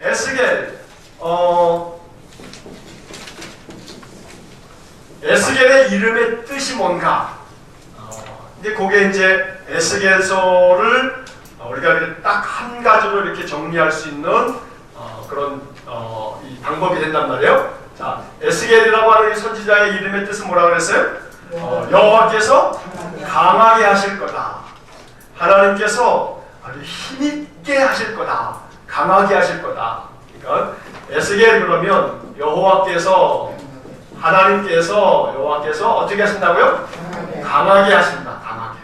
에스겔, 에스겔의 이름의 뜻이 뭔가? 근데 그게 이제 에스겔서를 우리가 딱 한 가지로 이렇게 정리할 수 있는 그런 이 방법이 된단 말이에요. 자, 에스겔이라고 하는 이 선지자의 이름의 뜻은 뭐라고 그랬어요? 여호와께서 강하게 하실 거다. 하나님께서 아주 힘있게 하실 거다. 강하게 하실 거다. 그러니까 에스겔 그러면 여호와께서 어떻게 하신다고요? 강하게 하신다. 강하게.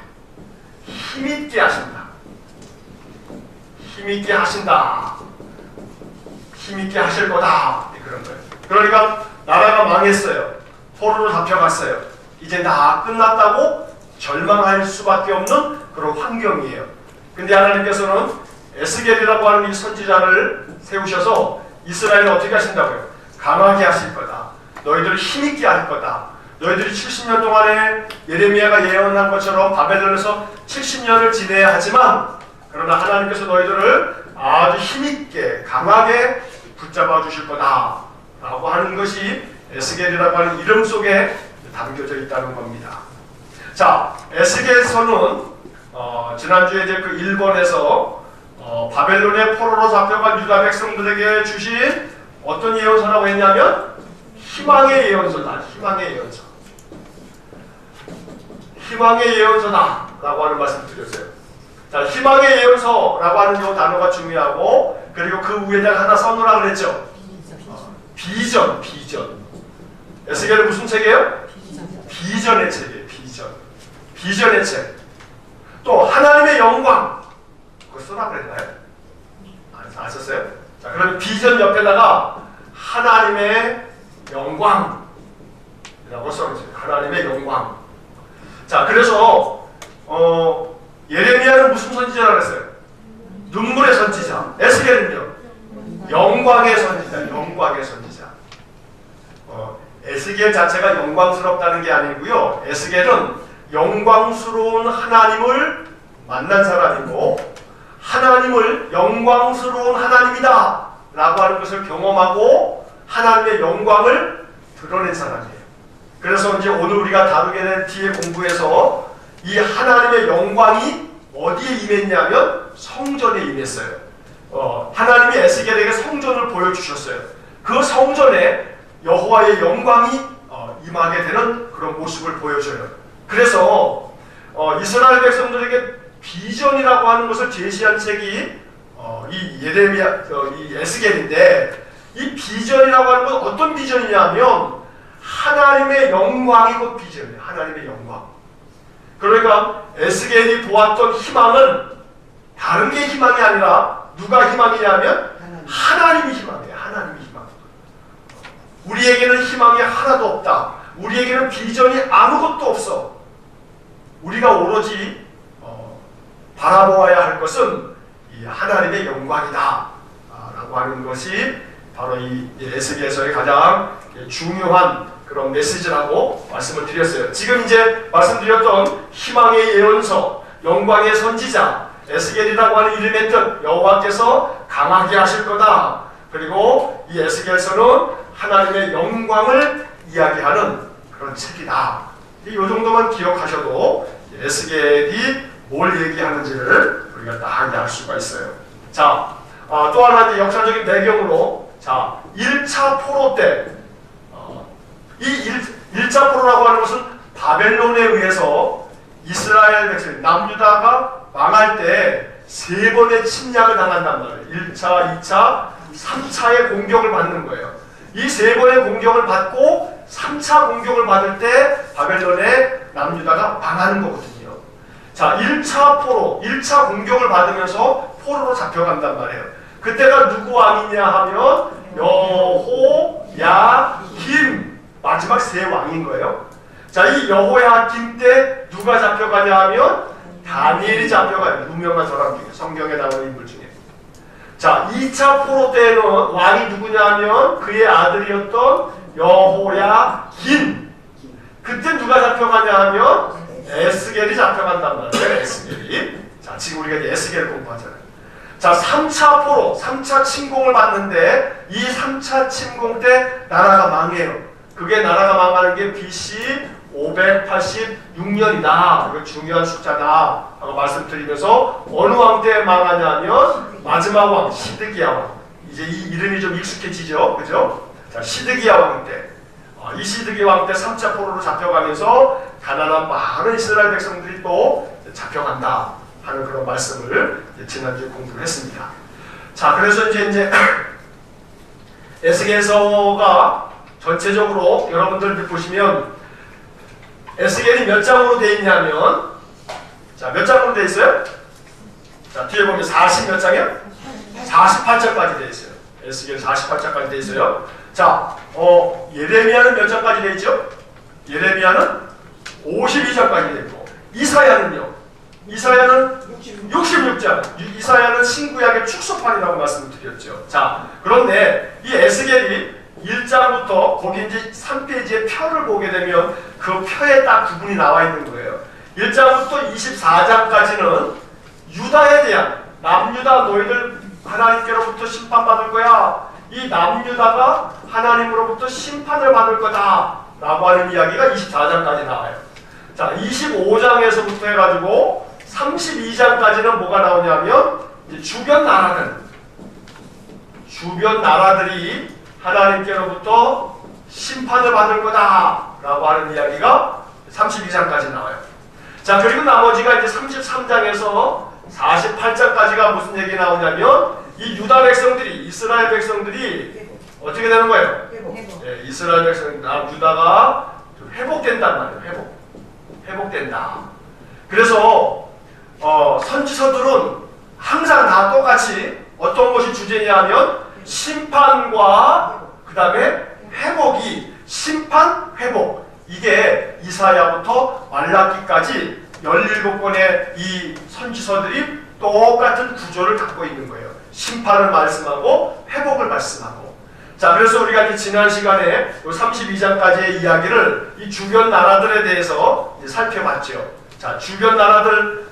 힘있게 하신다. 힘있게 하신다. 힘있게 하실 거다. 그런 거예요. 그러니까 나라가 망했어요. 포로로 잡혀갔어요. 이제 다 끝났다고 절망할 수밖에 없는 그런 환경이에요. 근데 하나님께서는 에스겔이라고 하는 이 선지자를 세우셔서 이스라엘을 어떻게 하신다고요? 강하게 하실 거다. 너희들을 힘있게 할 거다. 너희들이 70년 동안에 예레미야가 예언한 것처럼 바벨론에서 70년을 지내야 하지만 그러나 하나님께서 너희들을 아주 힘있게 강하게 붙잡아 주실 거다 라고 하는 것이 에스겔이라고 하는 이름 속에 담겨져 있다는 겁니다. 자, 에스겔서는 지난주에 이제 그 일본에서 바벨론의 포로로 잡혀간 유다 백성들에게 주신 어떤 예언서라고 했냐면 희망의 예언서다. 희망의 예언서. 희망의 예언서다 라고 하는 말씀 드렸어요. 자, 희망의 예언서라고 하는 이 단어가 중요하고 그리고 그 위에다가 하나 써놓으라 그랬죠. 비전. 에스겔은 무슨 책이에요? 비전의 책이에요. 비전의 책. 또 하나님의 영광. 그거 써라 그랬나요? 안 썼어요? 자, 그럼 비전 옆에다가 하나님의 영광 이라고 써놓으세요. 하나님의 영광. 자, 그래서 예레미야는 무슨 선지자라고 했어요? 눈물의 선지자. 에스겔은요? 영광의 선지자. 영광의 선지자. 에스겔 자체가 영광스럽다는 게 아니고요. 에스겔은 영광스러운 하나님을 만난 사람이고 하나님을 영광스러운 하나님이다 라고 하는 것을 경험하고 하나님의 영광을 드러낸 사람이에요. 그래서 이제 오늘 우리가 다루게 된 뒤에 공부에서 이 하나님의 영광이 어디에 임했냐면 성전에 임했어요. 하나님이 에스겔에게 성전을 보여주셨어요. 그 성전에 여호와의 영광이 임하게 되는 그런 모습을 보여줘요. 그래서 이스라엘 백성들에게 비전이라고 하는 것을 제시한 책이 이 예레미야, 이 에스겔인데 이 비전이라고 하는 건 어떤 비전이냐면 하나님의 영광이 곧 비전이에요. 하나님의 영광. 그러니까 에스겔이 보았던 희망은 다른 게 희망이 아니라 누가 희망이냐면 하나님이 희망이에요. 하나님이 희망. 우리에게는 희망이 하나도 없다. 우리에게는 비전이 아무것도 없어. 우리가 오로지 바라보아야 할 것은 이 하나님의 영광이다 라고 하는 것이 바로 이 에스겔서의 가장 중요한 그런 메시지라고 말씀을 드렸어요. 지금 이제 말씀드렸던 희망의 예언서, 영광의 선지자 에스겔이라고 하는 이름의 뜻, 여호와께서 강하게 하실 거다. 그리고 이 에스겔서는 하나님의 영광을 이야기하는 그런 책이다. 이 정도만 기억하셔도 에스겔이 뭘 얘기하는지를 우리가 딱 알 수가 있어요. 자, 또 하나 이제 역사적인 배경으로, 자, 1차 포로 때, 이 1차 포로라고 하는 것은 바벨론에 의해서 이스라엘 백성, 남유다가 망할 때 세 번의 침략을 당한단 말이에요. 1차, 2차, 3차의 공격을 받는 거예요. 이 세 번의 공격을 받고 3차 공격을 받을 때 바벨론의 남유다가 망하는 거거든요. 자, 1차 포로, 1차 공격을 받으면서 포로로 잡혀간단 말이에요. 그때가 누구 왕이냐 하면 여호야김, 마지막 세 왕인 거예요. 자, 이 여호야김 때 누가 잡혀가냐 하면 다니엘이 잡혀가요. 유명한 사람 중에, 성경에 나오는 인물 중에. 자, 2차 포로 때는 왕이 누구냐 하면 그의 아들이었던 여호야긴. 그때 누가 잡혀가냐 하면 에스겔이 잡혀간단 말이에요. 에스겔이. 자, 지금 우리가 이제 에스겔 공부하잖아요. 자, 3차 포로, 3차 침공을 받는데 이 3차 침공 때 나라가 망해요. 그게 나라가 망하는 게 BC 586년이다. 이거 중요한 숫자다. 라고 말씀드리면서 어느 왕 때 망하냐면 마지막 왕 시드기야 왕. 이제 이 이름이 좀 익숙해지죠. 그죠? 자, 시드기야 왕 때. 이 시드기야 왕 때 3차 포로로 잡혀가면서 가난한 많은 이스라엘 백성들이 또 잡혀간다 하는 그런 말씀을 지난주에 공부를 했습니다. 자, 그래서 이제 에스겔서가 전체적으로 여러분들 보시면 에스겔이 몇 장으로 되어 있냐면, 자, 몇 장으로 되어 있어요? 자, 뒤에 보면 40 몇 장이요? 48장까지 되어 있어요. 에스겔 48장까지 되어 있어요. 자, 예레미야는 몇 장까지 되어 있죠? 예레미야는 52장까지 되어 있고, 이사야는요? 이사야는 66장. 이사야는 신구약의 축소판이라고 말씀을 드렸죠. 자, 그런데 이 에스겔이 1장부터 거기 이제 3페이지에 표를 보게 되면 그 표에 딱 구분이 나와 있는 거예요. 1장부터 24장까지는 유다에 대한, 남유다 너희들 하나님께로부터 심판받을 거야. 이 남유다가 하나님으로부터 심판을 받을 거다 라고 하는 이야기가 24장까지 나와요. 자, 25장에서부터 해가지고 32장까지는 뭐가 나오냐면 이제 주변 나라들이 하나님께로부터 심판을 받을 거다 라고 하는 이야기가 32장까지 나와요. 자, 그리고 나머지가 이제 33장에서 48장까지가 무슨 얘기 나오냐면 이 유다 백성들이, 이스라엘 백성들이 어떻게 되는 거예요? 네, 이스라엘 백성, 유다가 좀 회복된단 말이에요. 회복된다. 그래서 선지서들은 항상 다 똑같이 어떤 것이 주제냐 하면 심판과 그 다음에 회복이, 심판, 회복, 이게 이사야부터 말라기까지 17권의 이 선지서들이 똑같은 구조를 갖고 있는 거예요. 심판을 말씀하고 회복을 말씀하고. 자, 그래서 우리가 이제 지난 시간에 32장까지의 이야기를 이 주변 나라들에 대해서 이제 살펴봤죠. 자, 주변 나라들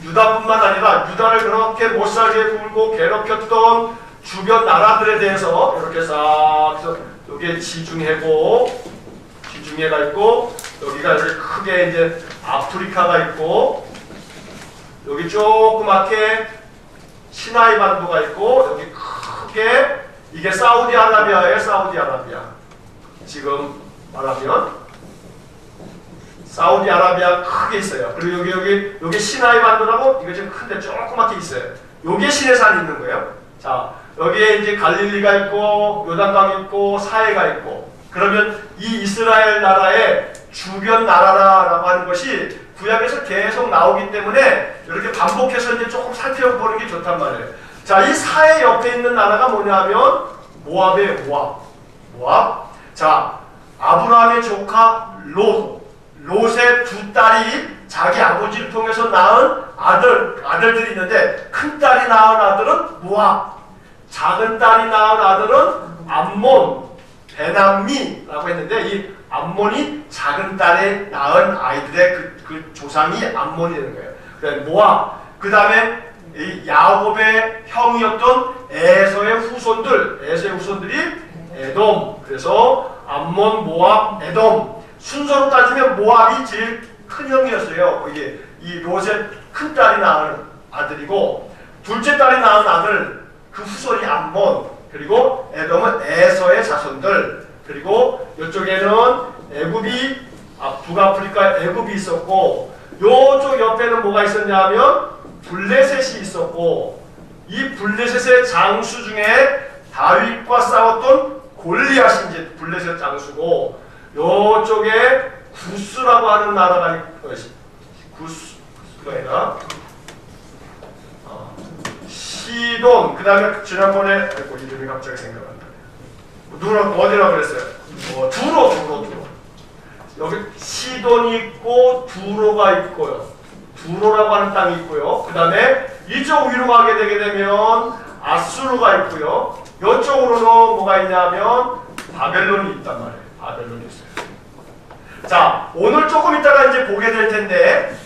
유다뿐만 아니라 유다를 그렇게 못살게 굴고 괴롭혔던 주변 나라들에 대해서 이렇게 싹 여기에 지중해가 있고, 여기가 이렇게 크게 이제 아프리카가 있고, 여기 조그맣게 시나이 반도가 있고, 여기 크게 이게 사우디아라비아예요. 사우디아라비아. 지금 말하면 사우디아라비아 크게 있어요. 그리고 여기 시나이 반도라고 이거 지금 큰데 조그맣게 있어요. 요게 시내산이 있는 거예요. 자, 여기에 이제 갈릴리가 있고 요단강이 있고 사해가 있고. 그러면 이 이스라엘 나라의 주변 나라라고 하는 것이 구약에서 계속 나오기 때문에 이렇게 반복해서 이제 조금 살펴보는 게 좋단 말이에요. 자, 이 사해 옆에 있는 나라가 뭐냐면 모압이에요. 모압. 자, 아브라함의 조카 롯의 두 딸이 자기 아버지를 통해서 낳은 아들들이 있는데, 큰 딸이 낳은 아들은 모압, 작은 딸이 낳은 아들은 암몬, 베남미라고 했는데, 이 암몬이 작은 딸에 낳은 아이들의 그 조상이 암몬이 되는 거예요. 그다음에 모압, 그 다음에 야곱의 형이었던 에서의 후손들이 에돔. 그래서 암몬, 모압, 에돔. 순서로 따지면 모압이 제일 큰 형이었어요. 이게 이 롯의 큰 딸이 낳은 아들이고, 둘째 딸이 낳은 아들, 그 후손이 암몬, 그리고 에돔은 에서의 자손들, 그리고 이쪽에는 애굽이, 북아프리카 애굽이 있었고, 요쪽 옆에는 뭐가 있었냐 하면 블레셋이 있었고, 이 블레셋의 장수 중에 다윗과 싸웠던 골리앗이 이제 블레셋 장수고, 요쪽에 구스라고 하는 나라가 있고, 구스가 아니라 시돈, 그 다음에 지난번에 이름이 갑자기 생각난다. 어디라고 그랬어요? 두로. 여기 시돈이 있고 두로가 있고요. 두로라고 하는 땅이 있고요. 그 다음에 이쪽 위로 가게 되게 되면 아수르가 있고요. 이쪽으로는 뭐가 있냐면 바벨론이 있단 말이에요. 바벨론이 있어요. 자, 오늘 조금 있다가 이제 보게 될 텐데,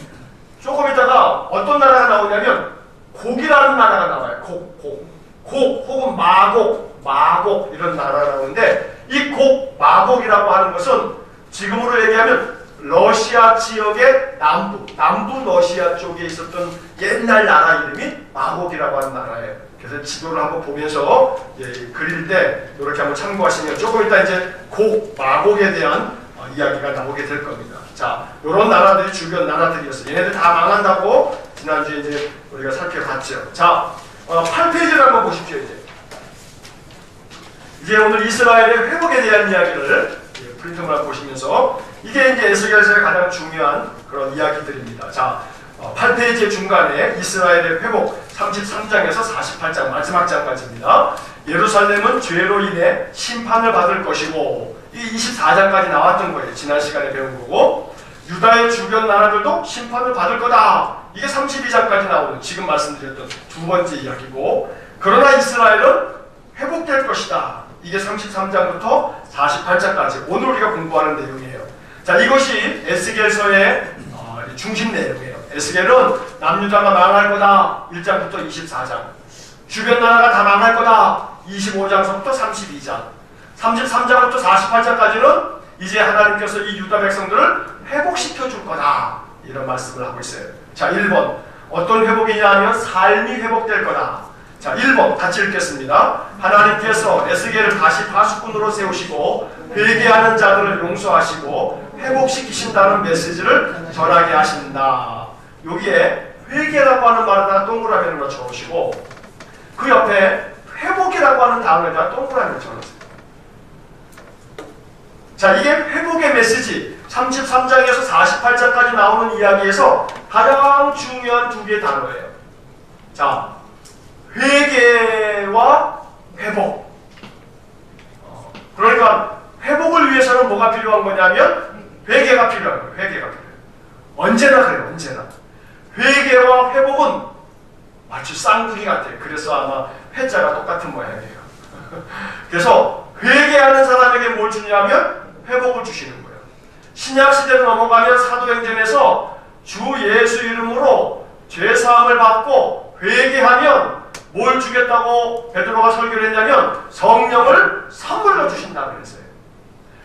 조금 있다가 어떤 나라가 나오냐면 곡이라는 나라가 나와요. 곡 혹은 마곡 이런 나라가 나오는데 이 곡 마곡이라고 하는 것은 지금으로 얘기하면 러시아 지역의 남부 러시아 쪽에 있었던 옛날 나라 이름이 마곡이라고 하는 나라예요. 그래서 지도를 한번 보면서 그릴 때 이렇게 한번 참고하시면 조금 이따 이제 마곡에 대한 이야기가 나오게 될 겁니다. 자, 이런 나라들이 주변 나라들이었어요. 얘네들 다 망한다고 지난주에 이제 우리가 살펴봤죠. 자, 8페이지를 한번 보십시오. 이제 오늘 이스라엘의 회복에 대한 이야기를 프린트만 보시면서 이게 이제 에스겔서의 가장 중요한 그런 이야기들입니다. 자, 8페이지 중간에 이스라엘의 회복 33장에서 48장 마지막 장까지입니다. 예루살렘은 죄로 인해 심판을 받을 것이고 이 24장까지 나왔던 거예요. 지난 시간에 배운 거고 유다의 주변 나라들도 심판을 받을 거다. 이게 32장까지 나오는 지금 말씀드렸던 두 번째 이야기고 그러나 이스라엘은 회복될 것이다. 이게 33장부터 48장까지 오늘 우리가 공부하는 내용이에요. 자, 이것이 에스겔서의 중심 내용이에요. 에스겔은 남유다가 망할 거다. 1장부터 24장. 주변 나라가 다 망할 거다. 25장서부터 32장. 33장부터 48장까지는 이제 하나님께서 이 유다 백성들을 회복시켜 줄 거다. 이런 말씀을 하고 있어요. 자, 1번. 어떤 회복이냐 하면 삶이 회복될 거다. 자, 1번 같이 읽겠습니다. 하나님께서 에스겔을 다시 파수꾼으로 세우시고 회개하는 자들을 용서하시고 회복시키신다는 메시지를 전하게 하신다. 여기에 회개라고 하는 말에다가 동그라미를 넣어주시고 그 옆에 회복이라고 하는 단어에다가 동그라미를 적어주세요. 자, 이게 회복의 메시지 33장에서 48장까지 나오는 이야기에서 가장 중요한 두 개의 단어예요. 자, 회개와 회복. 그러니까 회복을 위해서는 뭐가 필요한 거냐면 회개가 필요한 거예요. 회개가 필요해요. 언제나 그래요. 언제나. 회개와 회복은 마치 쌍둥이 같아요. 그래서 아마 회자가 똑같은 모양이에요. 그래서 회개하는 사람에게 뭘 주냐면 회복을 주시는 거예요. 신약시대로 넘어가면 사도행전에서 주 예수 이름으로 죄사함을 받고 회개하면 뭘 주겠다고 베드로가 설교를 했냐면 성령을 선물로 주신다고 그랬어요.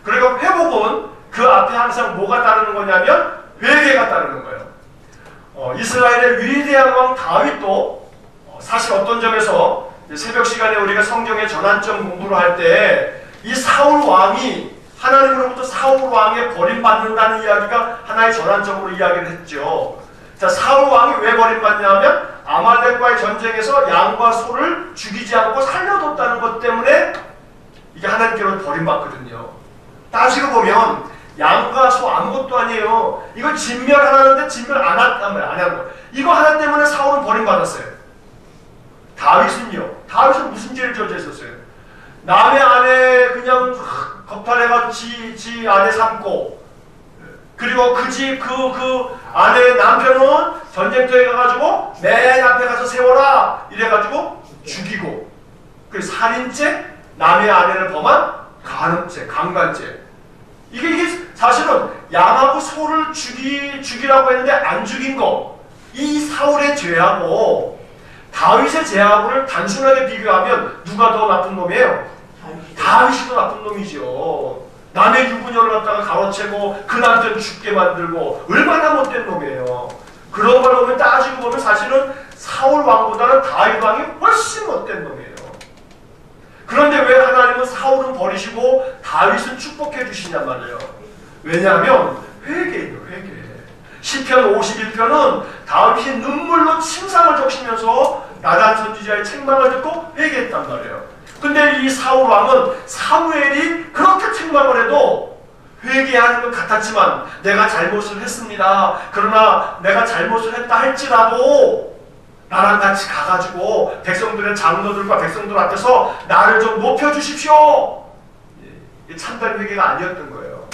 그리고 회복은 그 앞에 항상 뭐가 따르는 거냐면 회개가 따르는 거예요. 이스라엘의 위대한 왕 다윗도 사실 어떤 점에서 새벽 시간에 우리가 성경의 전환점 공부를 할 때 이 사울 왕이 하나님으로부터 사울 왕에 버림받는다는 이야기가 하나의 전환점으로 이야기를 했죠. 자, 사울 왕이 왜 버림받냐면 아말렉과의 전쟁에서 양과 소를 죽이지 않고 살려뒀다는 것 때문에 이게 하나님께로 버림받거든요. 따지고 보면 양과 소 아무것도 아니에요. 이거 진멸하라는데 진멸 안 한 거. 이거 하나 때문에 사울은 버림받았어요. 다윗은요. 다윗은 무슨 죄를 저져 있었어요? 남의 아내 그냥 겁탈해가지고 지 아내 삼고 그리고 그 아내의 남편은 전쟁터에 가가지고 맨 앞에 가서 세워라 이래가지고 죽이고 그 살인죄, 남의 아내를 범한 간음죄, 강간죄. 이게 사실은 양하고 소를 죽이라고 했는데 안 죽인 거. 이 사울의 죄하고 다윗의 죄하고를 단순하게 비교하면 누가 더 나쁜 놈이에요? 다윗이 더 나쁜 놈이죠. 남의 유부녀를 갖다가 가로채고 그 남편 죽게 만들고 얼마나 못된 놈이에요. 그런 걸 보면 따지고 보면 사실은 사울 왕보다는 다윗 왕이 훨씬 못된 놈이에요. 그런데 왜 하나님은 사울은 버리시고 다윗은 축복해 주시냔 말이에요. 왜냐하면 회개예요. 회개. 시편 51편은 다윗이 눈물로 침상을 적시면서 나단 선지자의 책망을 듣고 회개했단 말이에요. 근데 이 사울 왕은 사무엘이 그렇게 책망을 해도 회개하는 것 같았지만 내가 잘못을 했습니다. 그러나 내가 잘못을 했다 할지라도 나랑 같이 가가지고 백성들의 장로들과 백성들 앞에서 나를 좀 높여주십시오. 참된 회개가 아니었던 거예요.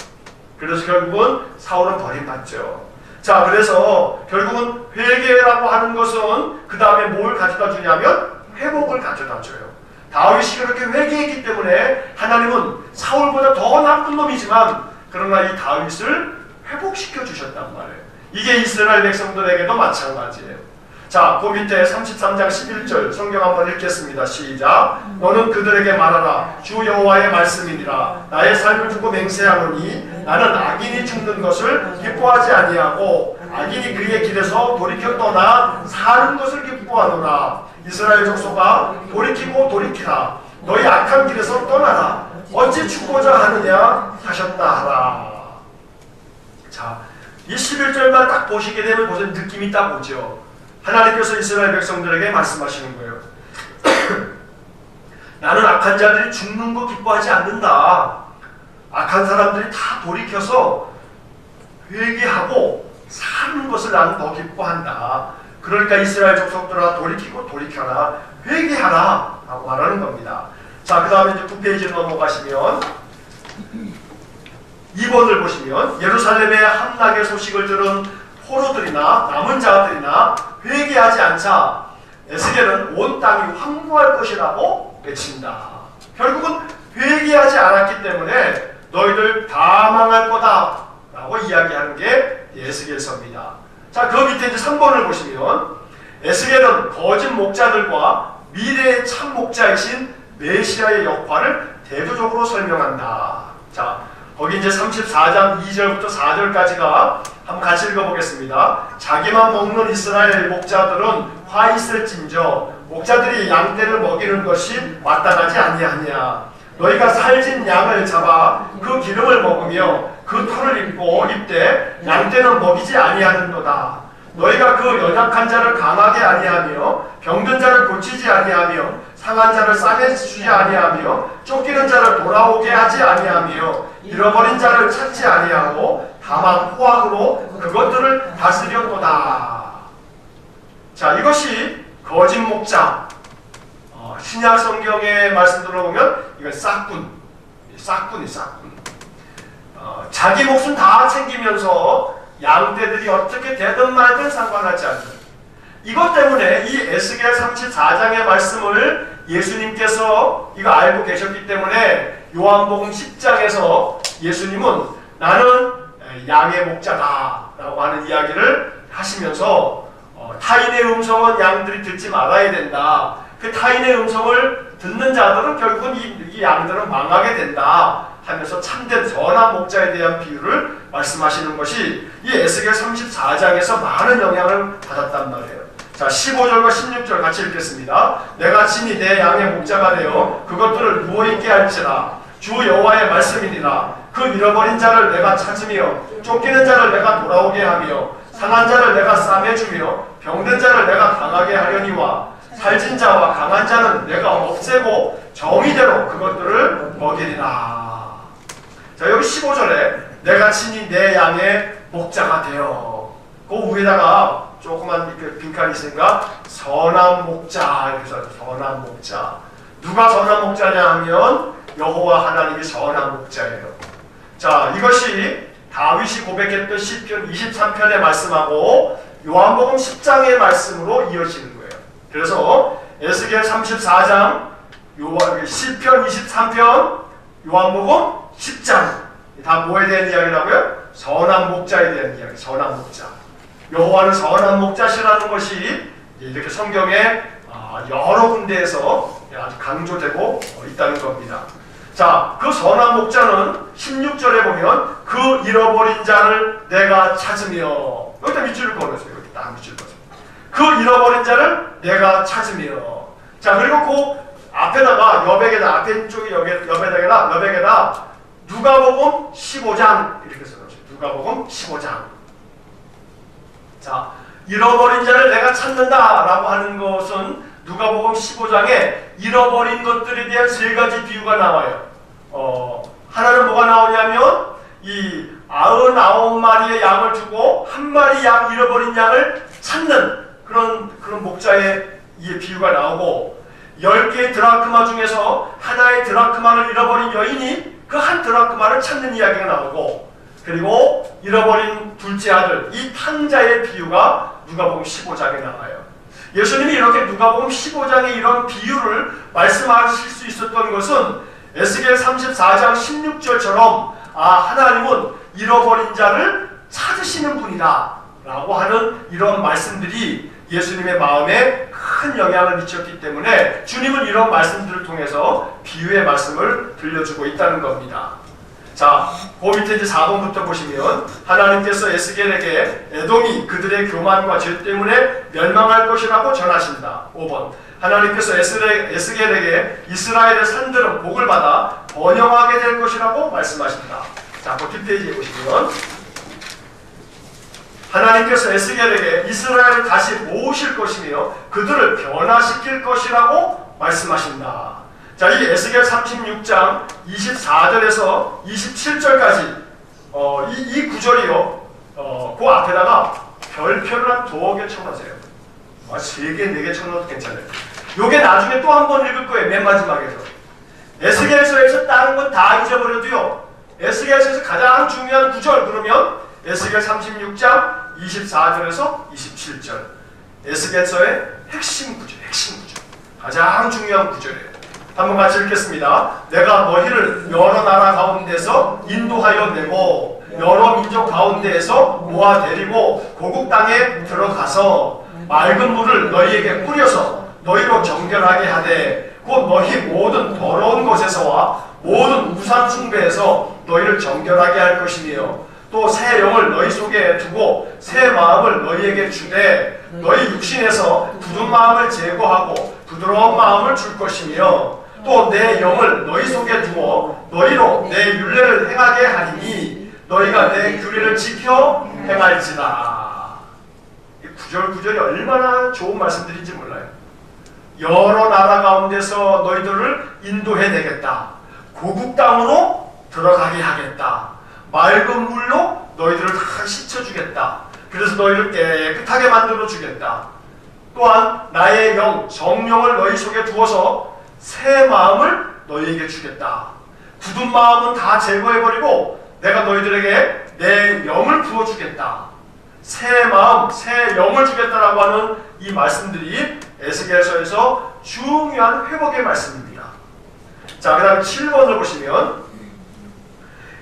그래서 결국은 사울은 버림받죠. 자, 그래서 결국은 회개라고 하는 것은 그 다음에 뭘 가져다 주냐면 회복을 가져다 줘요. 다윗이 그렇게 회개했기 때문에 하나님은 사울보다 더 나쁜 놈이지만 그러나 이 다윗을 회복시켜 주셨단 말이에요. 이게 이스라엘 백성들에게도 마찬가지예요. 자, 그 밑에 33장 11절 성경 한번 읽겠습니다. 시작. 너는 그들에게 말하라. 주 여호와의 말씀이니라. 나의 삶을 두고 맹세하노니 나는 악인이 죽는 것을 기뻐하지 아니하고 악인이 그의 길에서 돌이켜 떠나 사는 것을 기뻐하노라. 이스라엘 족속아, 돌이키고 돌이키라. 너희 악한 길에서 떠나라. 어찌 죽고자 하느냐 하셨다 하라. 자, 이 11절만 딱 보시게 되면 무슨 느낌이 딱 오죠. 하나님께서 이스라엘 백성들에게 말씀하시는 거예요. 나는 악한 자들이 죽는 거 기뻐하지 않는다. 악한 사람들이 다 돌이켜서 회개하고 사는 것을 나는 더 기뻐한다. 그러니까 이스라엘 족속들아, 돌이키고 돌이켜라. 회개하라 라고 말하는 겁니다. 자, 그 다음에 이제 9페이지로 넘어가시면 2번을 보시면 예루살렘의 함락의 소식을 들은 포로들이나 남은 자들이나 회개하지 않자 에스겔은 온 땅이 황무할 것이라고 외친다. 결국은 회개하지 않았기 때문에 너희들 다 망할 거다 라고 이야기하는 게 에스겔서입니다. 자, 그 밑에 이제 3번을 보시면 에스겔은 거짓 목자들과 미래의 참 목자이신 메시아의 역할을 대조적으로 설명한다. 자, 거기 이제 34장 2절부터 4절까지가 한번 같이 읽어보겠습니다. 자기만 먹는 이스라엘 목자들은 화 있을진저 목자들이 양떼를 먹이는 것이 마땅하지 아니하냐. 너희가 살진 양을 잡아 그 기름을 먹으며 그 털을 입되 양떼는 먹이지 아니하는도다. 너희가 그 연약한 자를 강하게 아니하며 병든 자를 고치지 아니하며 상한 자를 싸매 주지 아니하며 쫓기는 자를 돌아오게 하지 아니하며 잃어버린 자를 찾지 아니하고 다만 호학으로 그것들을 다스렸도다. 자, 이것이 거짓 목자. 신약 성경의 말씀 들어보면 이건 싹군. 자기 목숨 다 챙기면서 양떼들이 어떻게 되든 말든 상관하지 않는, 이것 때문에 이 에스겔 34장의 말씀을 예수님께서 이거 알고 계셨기 때문에 요한복음 10장에서 예수님은 나는 양의 목자다 라고 하는 이야기를 하시면서 타인의 음성은 양들이 듣지 말아야 된다. 그 타인의 음성을 듣는 자들은 결국은 이 양들은 망하게 된다 하면서 참된 선한 목자에 대한 비유를 말씀하시는 것이 이 에스겔 34장에서 많은 영향을 받았단 말이에요. 자, 15절과 16절 같이 읽겠습니다. 내가 친히 내 양의 목자가 되어 그것들을 누워있게 할지라. 주 여호와의 말씀이니라. 그 잃어버린 자를 내가 찾으며 쫓기는 자를 내가 돌아오게 하며 상한 자를 내가 싸매주며 병든 자를 내가 강하게 하려니와 살진 자와 강한 자는 내가 없애고 정의대로 그것들을 먹이리라. 자, 여기 15절에 내가 친히 내 양의 목자가 되어, 그 위에다가 조그만 빈칸이 있으니까 선한 목자 이렇게 써요. 선한 목자. 누가 선한 목자냐 하면 여호와 하나님이 선한 목자예요. 자, 이것이 다윗이 고백했던 시편 23편의 말씀하고 요한복음 10장의 말씀으로 이어지는 거예요. 그래서 에스겔 34장, 시편 23편, 요한복음 10장 다 뭐에 대한 이야기라고요? 선한 목자에 대한 이야기. 선한 목자. 여호와는 선한 목자시라는 것이 이렇게 성경에 여러 군데에서 아주 강조되고 있다는 겁니다. 자, 그 선한 목자는 16절에 보면 그 잃어버린 자를 내가 찾으며, 여기다 밑줄을 걸어줘요. 여기 딱 밑줄 걸어줘요. 그 잃어버린 자를 내가 찾으며. 자, 그리고 그 앞에다가 여백에다 누가복음 15장 이렇게 써놓으세요. 누가복음 15장. 자, 잃어버린 자를 내가 찾는다 라고 하는 것은 누가복음 15장에 잃어버린 것들에 대한 세 가지 비유가 나와요. 하나는 뭐가 나오냐면 이 99마리의 양을 두고 한 마리 양, 잃어버린 양을 찾는 그런 목자의 이 비유가 나오고, 10개의 드라크마 중에서 하나의 드라크마를 잃어버린 여인이 그 한 드라크마를 찾는 이야기가 나오고, 그리고 잃어버린 둘째 아들, 이 탕자의 비유가 누가복음 15장에 나와요. 예수님이 이렇게 누가복음 15장에 이런 비유를 말씀하실 수 있었던 것은 에스겔 34장 16절처럼 하나님은 잃어버린 자를 찾으시는 분이다 라고 하는 이런 말씀들이 예수님의 마음에 큰 영향을 미쳤기 때문에 주님은 이런 말씀들을 통해서 비유의 말씀을 들려주고 있다는 겁니다. 자, 그 밑에 이제 4번부터 보시면 하나님께서 에스겔에게 에돔이 그들의 교만과 죄 때문에 멸망할 것이라고 전하신다. 5번 하나님께서 에스겔에게 이스라엘의 산들은 복을 받아 번영하게 될 것이라고 말씀하신다. 자, 그 뒷페이지에 보시면 하나님께서 에스겔에게 이스라엘을 다시 모으실 것이며 그들을 변화시킬 것이라고 말씀하신다. 자, 이 에스겔 36장 24절에서 27절까지 이 구절이요. 그 앞에다가 별표를 한 2개 쳐놓으세요. 3개, 4개 쳐놓어도 괜찮아요. 요게 나중에 또 한 번 읽을 거예요. 맨 마지막에서. 에스겔서에서 다른 건 다 잊어버려도요. 에스겔서에서 가장 중요한 구절 그러면 에스겔 36장 24절에서 27절. 에스겔서의 핵심 구절. 가장 중요한 구절이에요. 한번 같이 읽겠습니다. 내가 너희를 여러 나라 가운데서 인도하여 내고 여러 민족 가운데에서 모아 데리고 고국 땅에 들어가서 맑은 물을 너희에게 뿌려서 너희로 정결하게 하되 곧 너희 모든 더러운 것에서와 모든 우상 숭배에서 너희를 정결하게 할 것이며 또 새 영을 너희 속에 두고 새 마음을 너희에게 주되 너희 육신에서 굳은 마음을 제거하고 부드러운 마음을 줄 것이며 또 내 영을 너희 속에 두어 너희로 내 율례를 행하게 하리니 너희가 내 규례를 지켜 행할지라. 이 구절구절이 얼마나 좋은 말씀들인지 몰라요. 여러 나라 가운데서 너희들을 인도해내겠다. 고국 땅으로 들어가게 하겠다. 맑은 물로 너희들을 다 씻어주겠다. 그래서 너희를 깨끗하게 만들어주겠다. 또한 나의 영, 정령을 너희 속에 두어서 새 마음을 너희에게 주겠다. 굳은 마음은 다 제거해버리고 내가 너희들에게 내 영을 부어주겠다. 새 마음, 새 영을 주겠다라고 하는 이 말씀들이 에스겔서에서 중요한 회복의 말씀입니다. 자, 그 다음에 7번을 보시면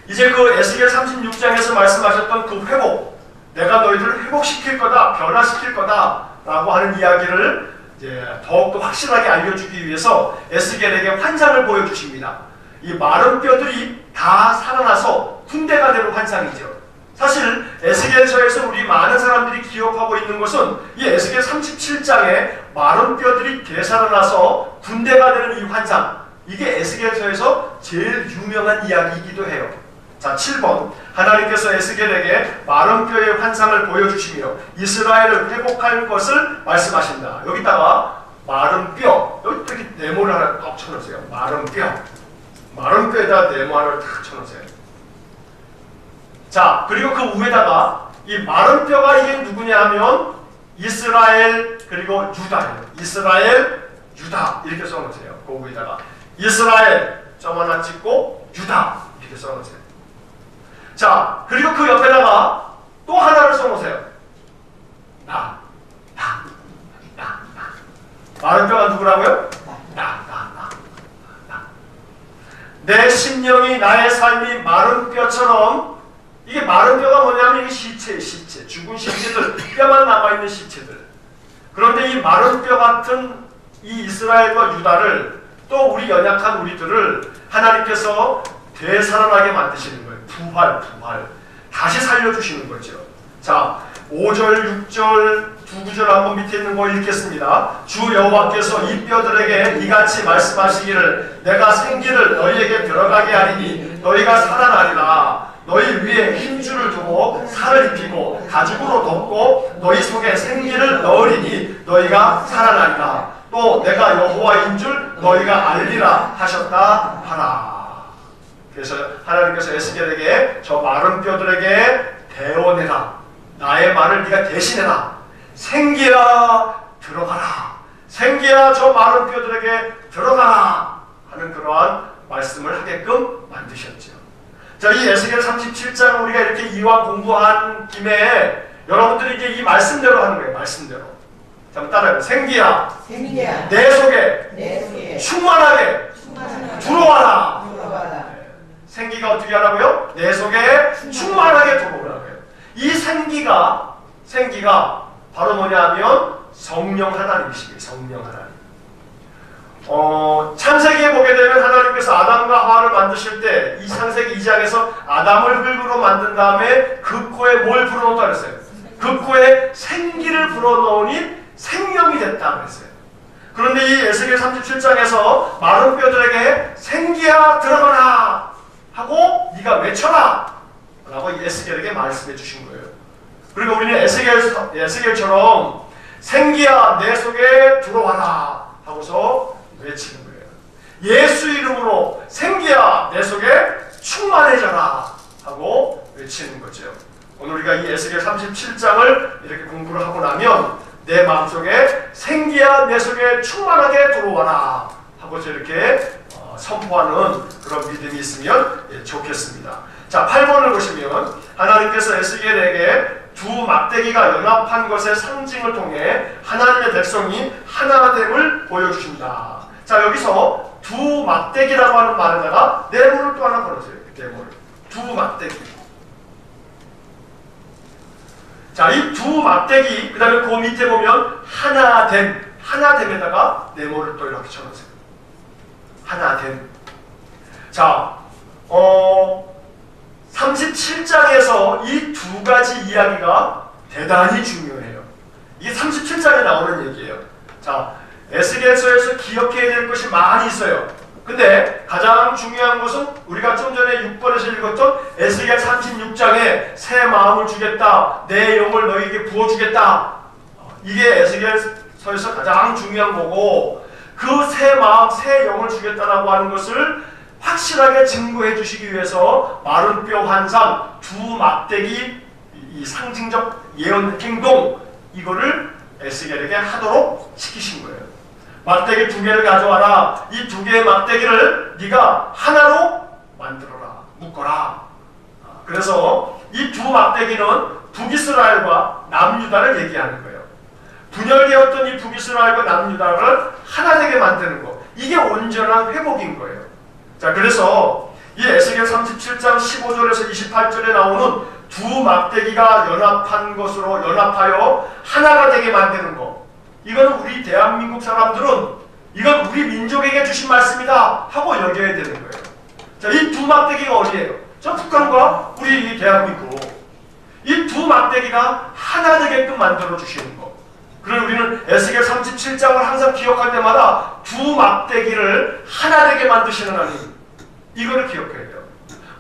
이제 그 에스겔 36장에서 말씀하셨던 그 회복, 내가 너희들을 회복시킬 거다, 변화시킬 거다 라고 하는 이야기를 이제 더욱더 확실하게 알려주기 위해서 에스겔에게 환상을 보여주십니다. 이 마른 뼈들이 다 살아나서 군대가 되는 환상이죠. 사실 에스겔서에서 우리 많은 사람들이 기억하고 있는 것은 이 에스겔 37장에 마른 뼈들이 되살아나서 군대가 되는 이 환상, 이게 에스겔서에서 제일 유명한 이야기이기도 해요. 자, 7번 하나님께서 에스겔에게 마른 뼈의 환상을 보여주시며 이스라엘을 회복할 것을 말씀하신다. 여기다가 마른 뼈, 여기 이렇게 네모를 하나 딱 쳐놓으세요. 마른 뼈에다 네모 하나를 딱 쳐놓으세요. 자, 그리고 그 위에다가 이 마른 뼈가 이게 누구냐 하면 이스라엘 그리고 유다예요. 이스라엘, 유다 이렇게 써놓으세요. 그 위에다가 이스라엘 점 하나 찍고 유다 이렇게 써놓으세요. 자, 그리고 그 옆에다가 또 하나를 써놓으세요. 나. 마른 뼈가 누구라고요? 나. 내 심령이 나의 삶이 마른 뼈처럼, 이게 마른 뼈가 뭐냐면 이게 시체예요. 시체. 죽은 시체들, 뼈만 남아있는 시체들. 그런데 이 마른 뼈 같은 이 이스라엘과 유다를, 또 우리 연약한 우리들을 하나님께서 되살아나게 만드시는 거예요. 부활. 다시 살려주시는 거죠. 자, 5절, 6절, 두 구절 한번 밑에 있는 거 읽겠습니다. 주 여호와께서 이 뼈들에게 이같이 말씀하시기를 내가 생기를 너희에게 들어가게 하리니 너희가 살아나리라. 너희 위에 힘줄을 두고 살을 입히고 가죽으로 덮고 너희 속에 생기를 넣으리니 너희가 살아나리라. 또 내가 여호와인 줄 너희가 알리라 하셨다 하라. 그래서 하나님께서 에스겔에게 저 마른 뼈들에게 대언해라. 나의 말을 네가 대신해라. 생기라 들어가라. 생기라 저 마른 뼈들에게 들어가라 하는 그러한 말씀을 하게끔 만드셨죠. 자, 이 에스겔 37장 우리가 이렇게 이왕 공부한 김에 여러분들이 이제 이 말씀대로 하는 거예요. 말씀대로. 자, 한번 따라해요. 생기야 내 속에 충만하게 들어와라. 생기가 어떻게 하라고요? 내 속에 충만하게 들어오라고요. 이 생기가 생기가 바로 뭐냐면 성령 하나님이십니다. 성령 하나님. 창세기에 보게 되면 하나님께서 아담과 하와를 만드실 때 이 창세기 2장에서 아담을 흙으로 만든 다음에 그 코에 뭘 불어넣었다 그랬어요? 그 코에 생기를 불어넣으니 생명이 됐다 그랬어요. 그런데 이 에스겔 37장에서 마른 뼈들에게 생기야 들어가라 하고 네가 외쳐라 라고 이 에스겔에게 말씀해 주신 거예요. 그리고 우리는 에스겔처럼 생기야 내 속에 들어와라 하고서 외치는 거예요. 예수 이름으로 생기야 내 속에 충만해져라 하고 외치는 거죠. 오늘 우리가 이 에스겔 37장을 이렇게 공부를 하고 나면 내 마음속에 생기야 내 속에 충만하게 들어와라 하고서 이렇게 선포하는 그런 믿음이 있으면 좋겠습니다. 자, 8번을 보시면 하나님께서 에스겔에게 두 막대기가 연합한 것의 상징을 통해 하나님의 백성이 하나됨을 보여주신다. 자, 여기서 두 막대기라고 하는 말에다가 네모를 또 하나 걸어줘요. 네모를. 두 막대기. 자, 이 두 막대기, 그 다음에 그 밑에 보면 하나됨에다가 네모를 또 이렇게 쳐놓으세요. 하나됨. 자, 37장에서 이 두 가지 이야기가 대단히 중요해요. 이게 37장에 나오는 얘기예요. 자, 에스겔서에서 기억해야 될 것이 많이 있어요. 근데 가장 중요한 것은 우리가 좀 전에 6번에서 읽었던 에스겔 36장에 새 마음을 주겠다, 내 영을 너희에게 부어주겠다. 이게 에스겔서에서 가장 중요한 거고, 그 새 마음, 새 영을 주겠다라고 하는 것을 확실하게 증거해 주시기 위해서 마른 뼈 환상, 두 막대기, 이 상징적 예언 행동, 이거를 에스겔에게 하도록 시키신 거예요. 막대기 두 개를 가져와라. 이 두 개의 막대기를 네가 하나로 만들어라. 묶어라. 그래서 이 두 막대기는 북이스라엘과 남유다를 얘기하는 거예요. 분열되었던 이 북이스라엘과 남유다를 하나 되게 만드는 거. 이게 온전한 회복인 거예요. 자, 그래서 이 에스겔 37장 15절에서 28절에 나오는 두 막대기가 연합하여 하나가 되게 만드는 거. 이건 우리 대한민국 사람들은 이건 우리 민족에게 주신 말씀이다 하고 여겨야 되는 거예요. 자, 이 두 막대기가 어디예요? 저 북한과 우리 대한민국. 이 두 막대기가 하나 되게끔 만들어 주시는 거. 그리고 우리는 에스겔 37장을 항상 기억할 때마다 두 막대기를 하나 되게 만드시는 하나님, 이거를 기억해야 돼요.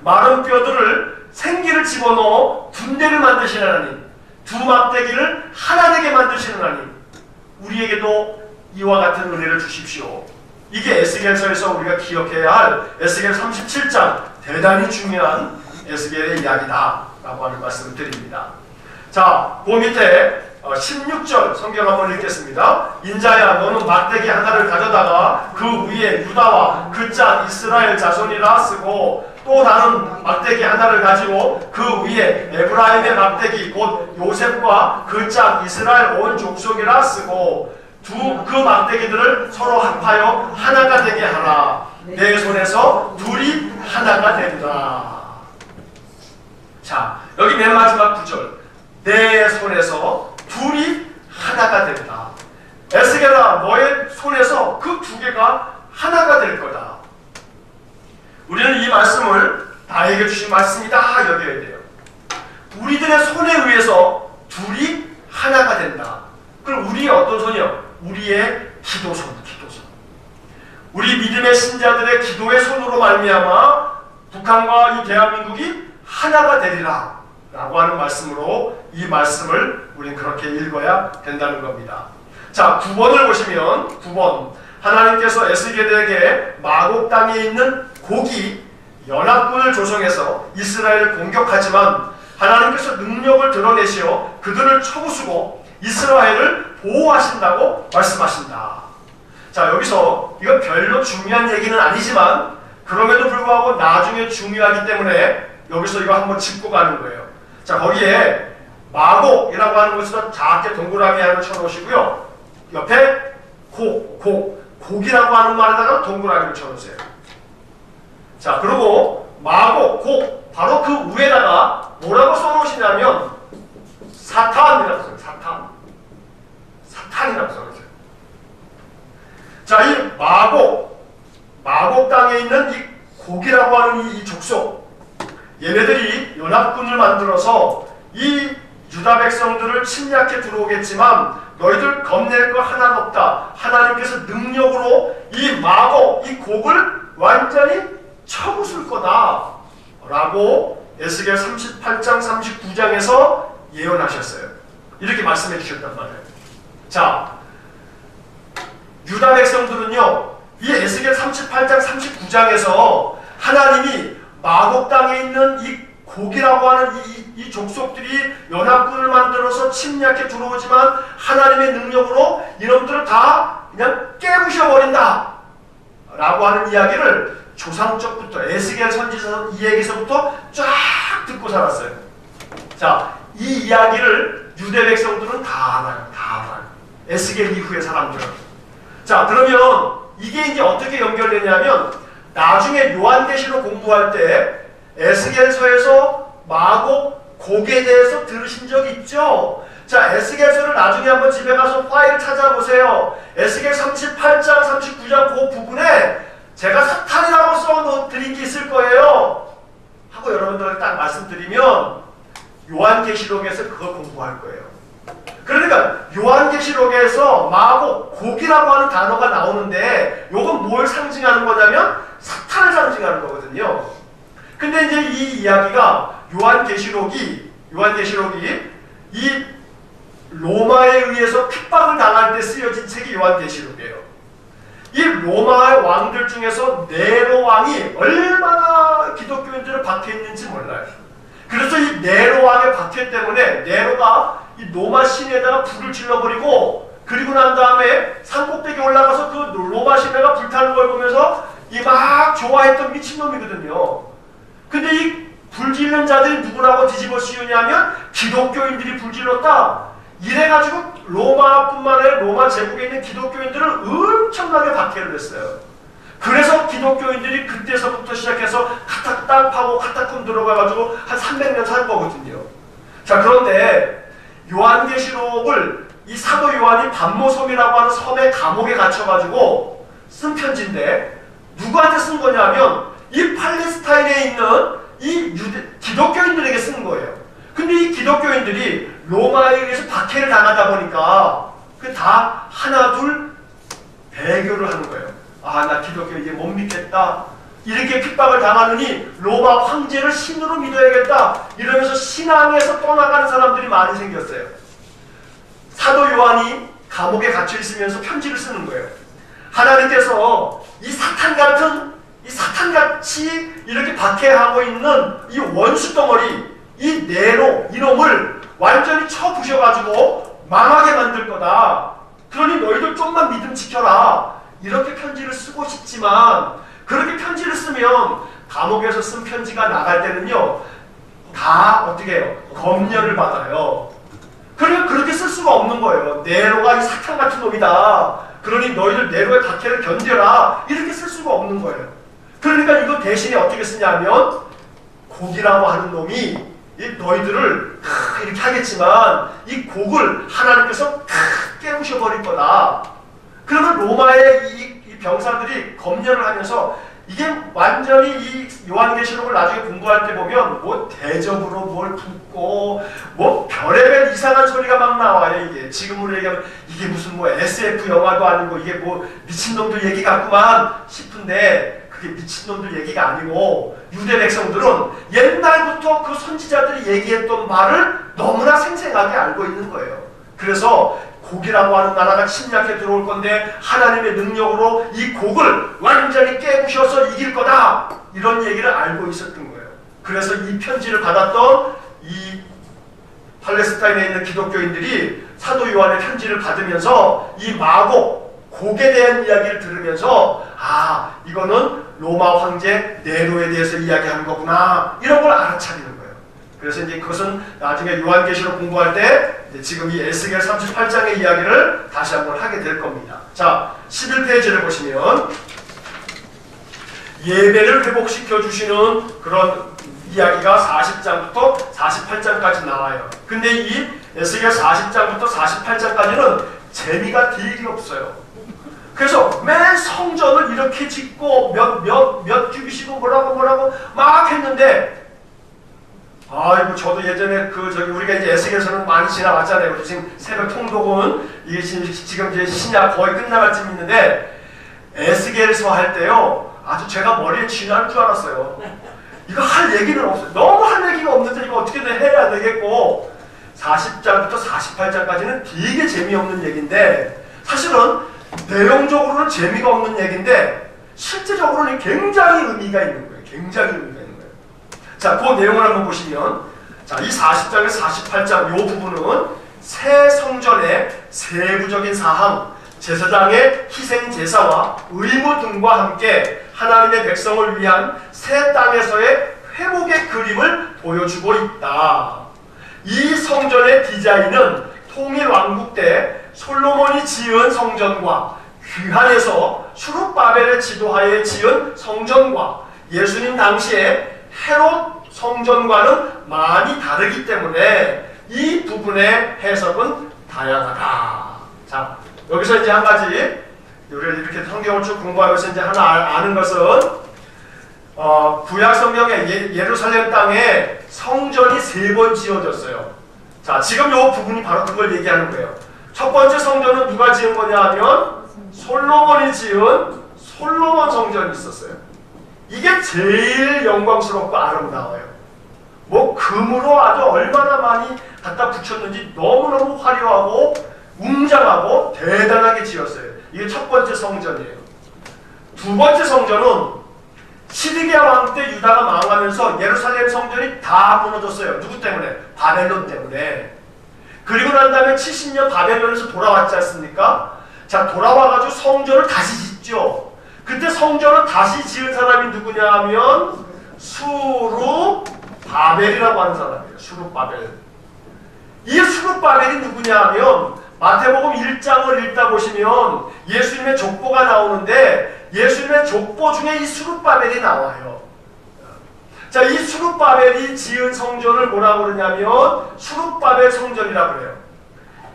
마른 뼈들을 생기를 집어넣어 군대를 만드시는 하나님, 두 막대기를 하나 되게 만드시는 하나님, 우리에게도 이와 같은 은혜를 주십시오. 이게 에스겔서에서 우리가 기억해야 할 에스겔 37장 대단히 중요한 에스겔의 이야기다 라고 하는 말씀을 드립니다. 자, 그 밑에 16절 성경 한번 읽겠습니다. 인자야, 너는 막대기 하나를 가져다가 그 위에 유다와 그 짝 이스라엘 자손이라 쓰고, 또 다른 막대기 하나를 가지고 그 위에 에브라임의 막대기 곧 요셉과 그 짝 이스라엘 온 족속이라 쓰고, 그 막대기들을 서로 합하여 하나가 되게 하라. 내 손에서 둘이 하나가 된다. 자, 여기 맨 마지막 구절, 내 손에서 둘이 하나가 된다. 에스겔아, 너의 손에서 그 두 개가 하나가 될 거다. 우리는 이 말씀을 나에게 주신 말씀이다 여겨야 돼요. 우리들의 손에 의해서 둘이 하나가 된다. 그럼 우리의 어떤 손이요? 우리의 기도손. 우리 믿음의 신자들의 기도의 손으로 말미암아 북한과 이 대한민국이 하나가 되리라 라고 하는 말씀으로 이 말씀을 우리는 그렇게 읽어야 된다는 겁니다. 자, 9번을 보시면 9번, 하나님께서 에스겔에게 마곡 땅에 있는 고기 연합군을 조성해서 이스라엘을 공격하지만 하나님께서 능력을 드러내시어 그들을 쳐부수고 이스라엘을 보호하신다고 말씀하신다. 자, 여기서 이건 별로 중요한 얘기는 아니지만 그럼에도 불구하고 나중에 중요하기 때문에 여기서 이거 한번 짚고 가는 거예요. 자, 거기에 마곡이라고 하는 것에서 작게 동그라미 하나 쳐놓으시고요. 옆에 곡이라고 하는 말에다가 동그라미를 쳐놓으세요. 자, 그리고 마곡, 곡, 바로 그 위에다가 뭐라고 써놓으시냐면 사탄이라고 만들어서 이 유다 백성들을 침략해 들어오겠지만 너희들 겁낼 거 하나가 없다. 하나님께서 능력으로 이 마곡, 이 곡을 완전히 쳐부술 거다 라고 에스겔 38장 39장에서 예언하셨어요. 이렇게 말씀해 주셨단 말이에요. 자, 유다 백성들은요, 이 에스겔 38장 39장에서 하나님이 마곡 땅에 있는 이 곡이라고 하는 이 족속들이 연합군을 만들어서 침략해 들어오지만 하나님의 능력으로 이놈들을 다 그냥 깨부셔버린다 라고 하는 이야기를 조상적부터 에스겔 선지서 이 얘기서부터 쫙 듣고 살았어요. 자, 이 이야기를 유대 백성들은 다 알아요. 다 알아요. 에스겔 이후의 사람들은. 자, 그러면 이게 이제 어떻게 연결되냐면 나중에 요한계시록 공부할 때 에스겔서에서 마곡 곡에 대해서 들으신 적 있죠? 자, 에스겔서를 나중에 한번 집에 가서 파일 찾아보세요. 에스겔 38장, 39장 그 부분에 제가 사탄이라고 써드린 게 있을 거예요. 하고 여러분들한테 딱 말씀드리면 요한계시록에서 그걸 공부할 거예요. 그러니까 요한계시록에서 마곡, 곡이라고 하는 단어가 나오는데 요건 뭘 상징하는 거냐면 사탄을 상징하는 거거든요. 근데 이제 이 이야기가 요한계시록이 이 로마에 의해서 핍박을 당할 때 쓰여진 책이 요한계시록이에요. 이 로마의 왕들 중에서 네로 왕이 얼마나 기독교인들을 박해했는지 몰라요. 그래서 이 네로 왕의 박해 때문에 네로가 이 로마 시내에다가 불을 질러버리고 그리고 난 다음에 산꼭대기에 올라가서 그 로마 시내가 불타는 걸 보면서 이 막 좋아했던 미친놈이거든요. 근데 이 불질른 자들이 누구라고 뒤집어 씌우냐면 기독교인들이 불질렀다. 이래가지고 로마뿐만 아니라 로마 제국에 있는 기독교인들을 엄청나게 박해를 했어요. 그래서 기독교인들이 그때서부터 시작해서 땅 파고 카타콤 들어가가지고 한 300년 산 거거든요. 자, 그런데 요한계시록을 이 사도 요한이 반모섬이라고 하는 섬의 감옥에 갇혀가지고 쓴 편지인데 누구한테 쓴 거냐면 이 팔레스타인에 있는 이 기독교인들에게 쓴 거예요. 근데 이 기독교인들이 로마에 의해서 박해를 당하다 보니까 그 다 하나 둘 배교를 하는 거예요. 아, 나 기독교 이제 못 믿겠다. 이렇게 핍박을 당하느니 로마 황제를 신으로 믿어야겠다. 이러면서 신앙에서 떠나가는 사람들이 많이 생겼어요. 사도 요한이 감옥에 갇혀 있으면서 편지를 쓰는 거예요. 하나님께서 이 사탄같이 이렇게 박해하고 있는 이 원수 덩어리, 이 네로, 이놈을 완전히 쳐부셔가지고 망하게 만들 거다. 그러니 너희들 좀만 믿음 지켜라. 이렇게 편지를 쓰고 싶지만 그렇게 편지를 쓰면 감옥에서 쓴 편지가 나갈 때는요 다 어떻게 해요? 검열을 받아요. 그러니까 그렇게 쓸 수가 없는 거예요. 네로가 이 사탄 같은 놈이다. 그러니 너희들 네로의 박해를 견뎌라. 이렇게 쓸 수가 없는 거예요. 그러니까 이거 대신에 어떻게 쓰냐면 곡이라고 하는 놈이 너희들을 이렇게 하겠지만 이 곡을 하나님께서 깨부셔버릴 거다. 그러면 로마의 이 병사들이 검열을 하면서 이게 완전히 이 요한계시록을 나중에 공부할 때 보면 뭐 대접으로 뭘 붓고 뭐 별의별 이상한 소리가 막 나와요. 이게 지금으로 얘기하면 이게 무슨 뭐 SF 영화도 아니고 이게 뭐 미친놈들 얘기 같구만 싶은데 그게 미친놈들 얘기가 아니고 유대 백성들은 옛날부터 그 선지자들이 얘기했던 말을 너무나 생생하게 알고 있는 거예요. 그래서 곡이라고 하는 나라가 침략해 들어올 건데 하나님의 능력으로 이 곡을 완전히 깨부셔서 이길 거다. 이런 얘기를 알고 있었던 거예요. 그래서 이 편지를 받았던 이 팔레스타인에 있는 기독교인들이 사도 요한의 편지를 받으면서 이 마곡, 곡에 대한 이야기를 들으면서 아, 이거는 로마 황제 네로에 대해서 이야기하는 거구나. 이런 걸 알아차리는 거예요. 그래서 이제 그것은 나중에 요한계시록 공부할 때 지금 이 에스겔 38장의 이야기를 다시 한번 하게 될 겁니다. 자, 11페이지를 보시면 예배를 회복시켜 주시는 그런 이야기가 40장부터 48장까지 나와요. 근데 이 에스겔 40장부터 48장까지는 재미가 되게 없어요. 그래서 맨 성전을 이렇게 짓고 몇 규빗이고 뭐라고 막 했는데 아이고, 저도 예전에 우리가 이제 에스겔서는 많이 지나갔잖아요. 그래서 지금 새벽 통독은 이게 지금 이제 신약 거의 끝나갈 쯤 있는데, 에스겔서 할 때요, 아주 제가 머리에 쥐날 줄 알았어요. 이거 할 얘기는 없어요. 너무 할 얘기가 없는데 이거 어떻게든 해야 되겠고, 40장부터 48장까지는 되게 재미없는 얘기인데, 사실은 내용적으로는 재미가 없는 얘기인데, 실제적으로는 굉장히 의미가 있는 거예요. 굉장히 의미가 있는 거예요. 자, 그 내용을 한번 보시면, 자, 이 40장에서 48장 이 부분은 새 성전의 세부적인 사항, 제사장의 희생 제사와 의무 등과 함께 하나님의 백성을 위한 새 땅에서의 회복의 그림을 보여주고 있다. 이 성전의 디자인은 통일 왕국 때 솔로몬이 지은 성전과 귀환에서 수룹바벨의 지도하에 지은 성전과 예수님 당시에 헤롯 성전과는 많이 다르기 때문에 이 부분의 해석은 다양하다. 자, 여기서 이제 한 가지, 우리가 이렇게 성경을 쭉 공부하면서 이제 하나 아는 것은, 구약 성경에 예루살렘 땅에 성전이 3번 지어졌어요. 자, 지금 이 부분이 바로 그걸 얘기하는 거예요. 첫 번째 성전은 누가 지은 거냐 하면, 솔로몬이 지은 솔로몬 성전이 있었어요. 이게 제일 영광스럽고 아름다워요. 뭐 금으로 아주 얼마나 많이 갖다 붙였는지 너무너무 화려하고 웅장하고 대단하게 지었어요. 이게 첫 번째 성전이에요. 두 번째 성전은 시드기야 왕 때 유다가 망하면서 예루살렘 성전이 다 무너졌어요. 누구 때문에? 바벨론 때문에. 그리고 난 다음에 70년 바벨론에서 돌아왔지 않습니까? 자, 돌아와가지고 성전을 다시 짓죠. 그때 성전을 다시 지은 사람이 누구냐 하면 수룹바벨이라고 하는 사람이에요. 수룹바벨. 이 수룹바벨이 누구냐 하면 마태복음 1장을 읽다 보시면 예수님의 족보가 나오는데 예수님의 족보 중에 이 수룹바벨이 나와요. 자, 이 수룹바벨이 지은 성전을 뭐라고 그러냐면 수룹바벨 성전이라고 그래요.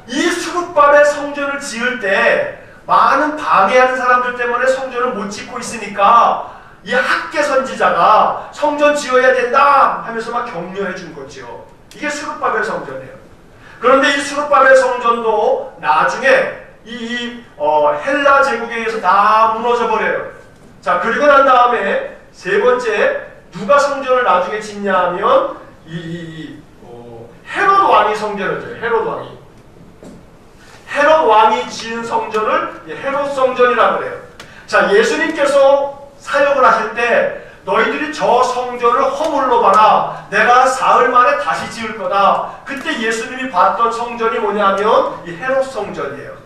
이 수룹바벨 성전을 지을 때 많은 방해하는 사람들 때문에 성전을 못 짓고 있으니까 이 학계 선지자가 성전 지어야 된다 하면서 막 격려해 준 거죠. 이게 수룹바벨 성전이에요. 그런데 이 수룹바벨 성전도 나중에 헬라 제국에 의해서 다 무너져 버려요. 자, 그리고 난 다음에 세 번째 누가 성전을 나중에 짓냐 하면 헤롯 왕이 성전을 져요. 헤롯 왕이 지은 성전을 헤롯 성전이라고 그래요. 자, 예수님께서 사역을 하실 때 너희들이 저 성전을 허물러 봐라. 내가 사흘 만에 다시 지을 거다. 그때 예수님이 봤던 성전이 뭐냐면 이 헤롯 성전이에요.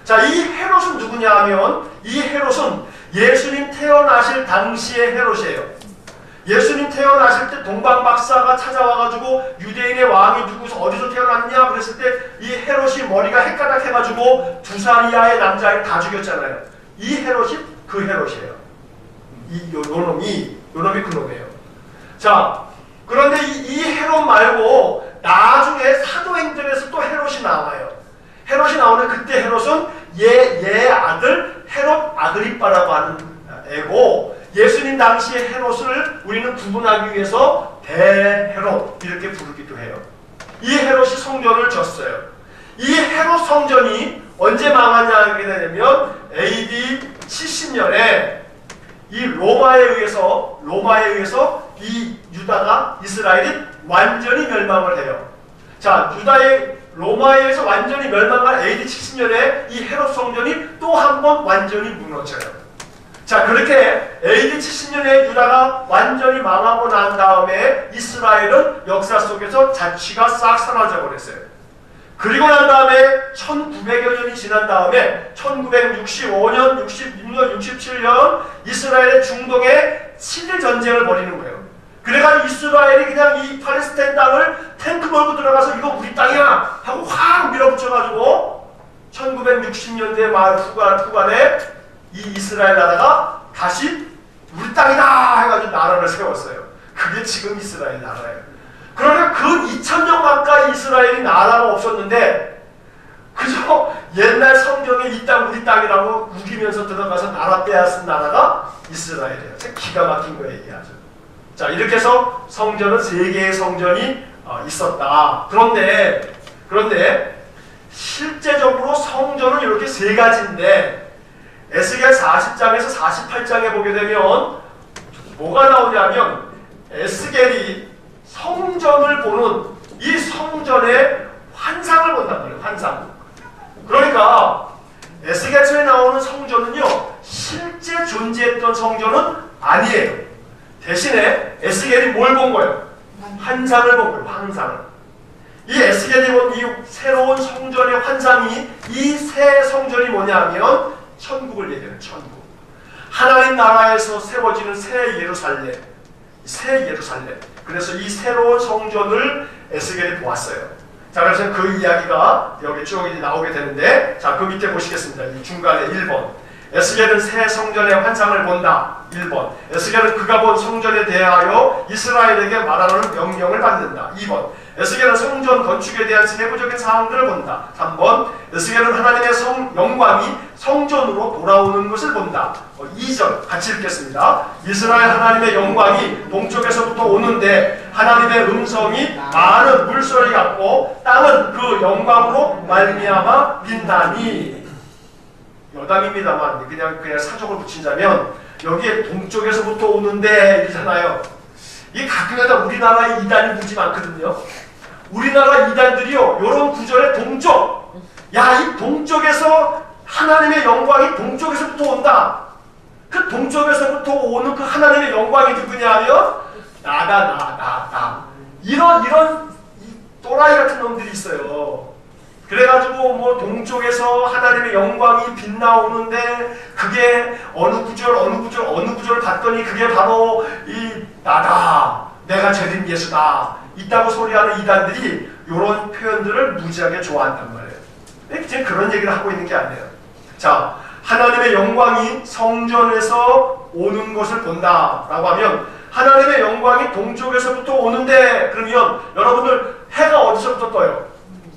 자, 이 헤롯은 누구냐 하면 이 헤롯은 예수님 태어나실 당시의 헤롯이에요. 예수님 태어나실 때 동방박사가 찾아와가지고 유대인의 왕이 누구서 어디서 태어났냐 그랬을 때 이 헤롯이 머리가 헷가닥 해가지고 2살 이하의 남자를 다 죽였잖아요. 이 헤롯이 그 헤롯이에요. 요 놈이 그 놈이에요. 자, 그런데 이 헤롯 말고 나중에 사도행전에서 또 헤롯이 나와요. 헤롯이 나오는 그때 헤롯은 얘 아들 헤롯 아그리빠라고 하는 애고 예수님 당시의 헤롯을 우리는 구분하기 위해서 대헤롯 이렇게 부르기도 해요. 이 헤롯이 성전을 졌어요. 이 헤롯 성전이 언제 망하냐 하게 되면 AD 70년에 이 로마에 의해서 이 유다가 이스라엘이 완전히 멸망을 해요. 자, 로마에 의해서 완전히 멸망한 AD 70년에 이 헤롯 성전이 또 한 번 완전히 무너져요. 자, 그렇게 AD 70년에 유다가 완전히 망하고 난 다음에 이스라엘은 역사 속에서 자취가 싹 사라져 버렸어요. 그리고 난 다음에 1900여 년이 지난 다음에 1965년, 66년, 67년 이스라엘의 중동에 7일 전쟁을 벌이는 거예요. 그래가지고 이스라엘이 그냥 이 팔레스타인 땅을 탱크 몰고 들어가서 이거 우리 땅이야 하고 확 밀어붙여가지고 1960년대 말 후반에 이 이스라엘 나라가 다시 우리 땅이다 해가지고 나라를 세웠어요. 그게 지금 이스라엘 나라예요. 그러니까 그 2000년 가까이 이스라엘이 나라가 없었는데 그저 옛날 성경에 이 땅 우리 땅이라고 우기면서 들어가서 나라 빼앗은 나라가 이스라엘이에요. 기가 막힌 거 얘기하죠. 자, 이렇게 해서 성전은 3개의 성전이 있었다. 그런데 실제적으로 성전은 이렇게 3가지인데 에스겔 40장에서 48장에 보게 되면 뭐가 나오냐면 에스겔이 성전을 보는 이 성전의 환상을 본단 말이에요. 환상. 그러니까 에스겔서에 나오는 성전은요, 실제 존재했던 성전은 아니에요. 대신에 에스겔이 뭘 본 거예요? 환상을 본 거예요. 환상을. 이 에스겔이 본 이 새로운 성전의 환상이, 이 새 성전이 뭐냐면 천국을 얘기해요. 천국. 하나님 나라에서 세워지는 새 예루살렘. 새 예루살렘. 그래서 이 새로운 성전을 에스겔이 보았어요. 자, 그래서 그 이야기가 여기 쭉 나오게 되는데, 자, 그 밑에 보시겠습니다. 이 중간에 1번. 에스겔은 새 성전의 환상을 본다. 1번. 에스겔은 그가 본 성전에 대하여 이스라엘에게 말하는 명령을 받는다. 2번. 에스겔은 성전 건축에 대한 세부적인 사항들을 본다. 3번. 에스겔은 하나님의 영광이 성전으로 돌아오는 것을 본다. 2절 같이 읽겠습니다. 이스라엘 하나님의 영광이 동쪽에서부터 오는데 하나님의 음성이 많은 물소리 같고 땅은 그 영광으로 말미암아 빛나니. 여담입니다만 그냥 사족을 붙인다면 여기에 동쪽에서부터 오는데 이잖아요. 이 가끔가다 우리나라에 이단이 무지 많거든요. 우리나라 이단들이요, 요런 구절에 동쪽, 야, 이 동쪽에서 하나님의 영광이 동쪽에서부터 온다. 그 동쪽에서부터 오는 그 하나님의 영광이 누구냐면 나. 이런 또라이 같은 놈들이 있어요. 그래가지고 뭐 동쪽에서 하나님의 영광이 빛나오는데 그게 어느 구절을 봤더니 그게 바로 이 나다, 내가 재림 예수다 있다고 소리하는 이단들이 이런 표현들을 무지하게 좋아한단 말이에요. 지금 그런 얘기를 하고 있는 게 아니에요. 자, 하나님의 영광이 성전에서 오는 것을 본다라고 하면 하나님의 영광이 동쪽에서부터 오는데, 그러면 여러분들 해가 어디서부터 떠요?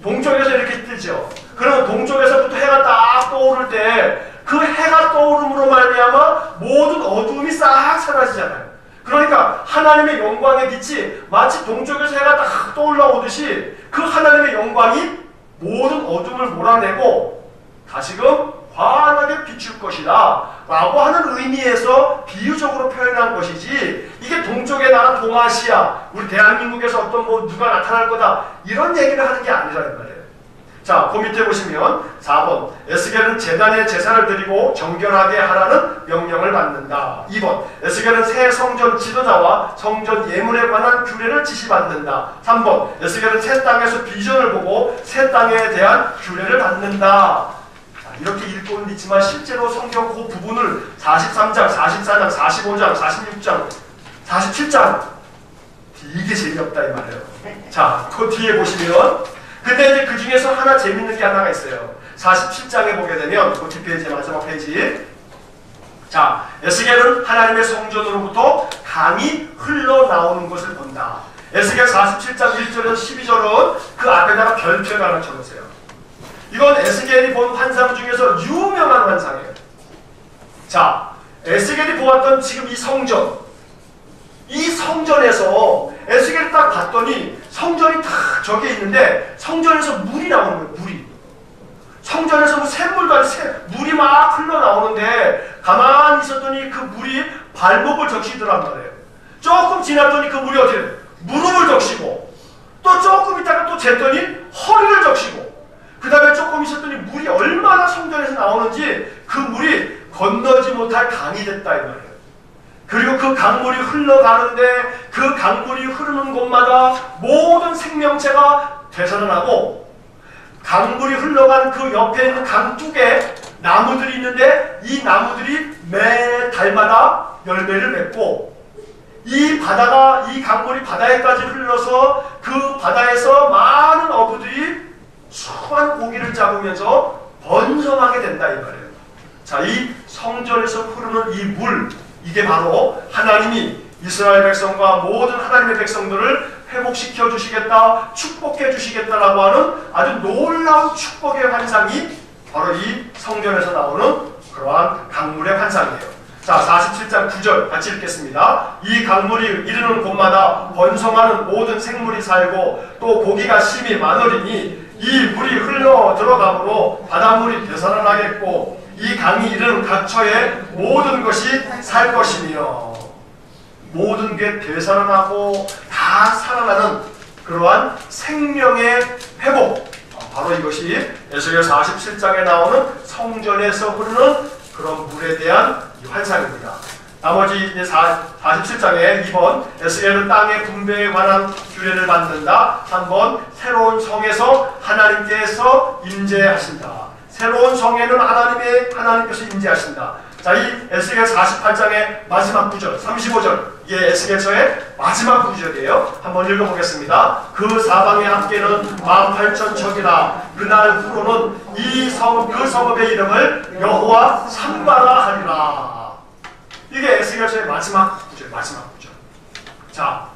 동쪽에서 이렇게 뜨죠. 그러면 동쪽에서부터 해가 딱 떠오를 때 그 해가 떠오름으로 말미암아 모든 어두움이 싹 사라지잖아요. 그러니까 하나님의 영광의 빛이 마치 동쪽에서 해가 딱 떠올라오듯이 그 하나님의 영광이 모든 어둠을 몰아내고 다시금 환하게 비출 것이다 라고 하는 의미에서 비유적으로 표현한 것이지, 이게 동쪽의 나라 동아시아, 우리 대한민국에서 어떤 뭐 누가 나타날 거다 이런 얘기를 하는 게 아니라는 말이에요. 자, 그 밑에 보시면 4번. 에스겔은 제단에 제사를 드리고 정결하게 하라는 명령을 받는다. 2번. 에스겔은 새 성전 지도자와 성전 예물에 관한 규례를 지시받는다. 3번. 에스겔은 새 땅에서 비전을 보고 새 땅에 대한 규례를 받는다. 이렇게 읽고는 있지만 실제로 성경 그 부분을 43장, 44장, 45장, 46장, 47장 이게 재미없다 이 말이에요. 자, 그 뒤에 보시면 근데 이제 그 중에서 하나 재밌는 게 하나가 있어요. 47장에 보게 되면 그 뒷페이지, 마지막 페이지. 자, 에스겔은 하나님의 성전으로부터 강이 흘러나오는 것을 본다. 에스겔 47장 1절에서 12절은 그 앞에다가 별표를 하나 쳐놓으세요. 이건 에스겔이 본 환상 중에서 유명한 환상이에요. 자, 에스겔이 보았던 지금 이 성전, 이 성전에서 에스겔이 딱 봤더니 성전이 딱 저기에 있는데 성전에서 물이 나오는 거예요. 물이. 성전에서 뭐 샘물도 아니고 물이 막 흘러나오는데 가만히 있었더니 그 물이 발목을 적시더란 말이에요. 조금 지났더니 그 물이 어떻게 돼요? 무릎을 적시고, 또 조금 있다가 또 쟀더니 허리를 적시고, 그 다음에 조금 있었더니 물이 얼마나 성전에서 나오는지 그 물이 건너지 못할 강이 됐다 이 말이에요. 그리고 그 강물이 흘러가는데 그 강물이 흐르는 곳마다 모든 생명체가 되살아나고, 강물이 흘러간 그 옆에 있는 강둑에 나무들이 있는데 이 나무들이 매 달마다 열매를 맺고, 이 바다가, 이 강물이 바다에까지 흘러서 그 바다에서 많은 어부들이 수많은 고기를 잡으면서 번성하게 된다 이 말이에요. 자, 이 성전에서 흐르는 이 물, 이게 바로 하나님이 이스라엘 백성과 모든 하나님의 백성들을 회복시켜 주시겠다, 축복해 주시겠다라고 하는 아주 놀라운 축복의 환상이 바로 이 성전에서 나오는 그러한 강물의 환상이에요. 자, 47장 9절 같이 읽겠습니다. 이 강물이 이르는 곳마다 번성하는 모든 생물이 살고 또 고기가 심히 많으리니 이 물이 흘러 들어가므로 바닷물이 되살아나겠고 이 강이 이르는 각처에 모든 것이 살 것이며, 모든 게 되살아나고 다 살아나는 그러한 생명의 회복, 바로 이것이 에스겔 47장에 나오는 성전에서 흐르는 그런 물에 대한 환상입니다. 나머지 이제 47장에 2번 에스겔은 땅의 분배에 관한 규례를 만든다. 3번 새로운 성에서 하나님께서 임재하신다. 새로운 성에는 하나님께서 임재하신다. 자, 이 에스겔 48장의 마지막 구절 35절, 이게 에스겔서의 마지막 구절이에요. 한번 읽어보겠습니다. 그 사방의 합계는 18,000척이라. 그날 후로는 그 성읍의 이름을 여호와 삼마라 하리라. 이게 에스겔서의 마지막 구절. 자,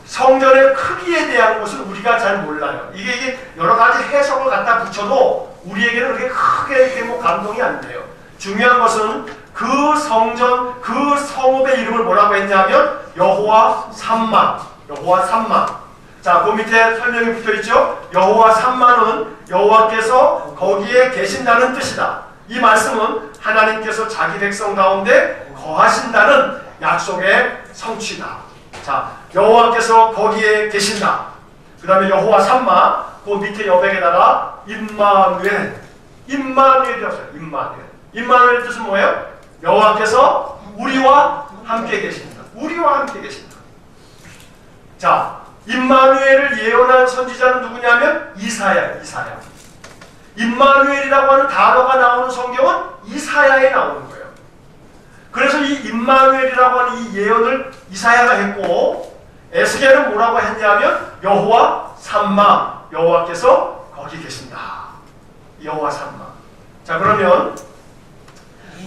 성전의 크기에 대한 것은 우리가 잘 몰라요. 이게 여러 가지 해석을 갖다 붙여도 우리에게는 그렇게 크게 뭐 감동이 안 돼요. 중요한 것은 그 성전, 그 성읍의 이름을 뭐라고 했냐면 여호와 삼마. 자, 그 밑에 설명이 붙어있죠. 여호와 삼마는 여호와께서 거기에 계신다는 뜻이다. 이 말씀은 하나님께서 자기 백성 가운데 거하신다는 약속의 성취다. 자, 여호와께서 거기에 계신다. 그 다음에 여호와 삼마, 그 밑에 여백에다가 임마누엘이었어요. 임마누엘 뜻은 뭐예요? 여호와께서 우리와 함께 계신다. 자, 임마누엘을 예언한 선지자는 누구냐면 이사야. 임마누엘이라고 하는 단어가 나오는 성경은 이사야에 나오는 거예요. 그래서 이 임마누엘이라고 하는 이 예언을 이사야가 했고, 에스겔은 뭐라고 했냐면 여호와 삼마, 여호와께서 거기 계신다. 여호와 삼마. 자, 그러면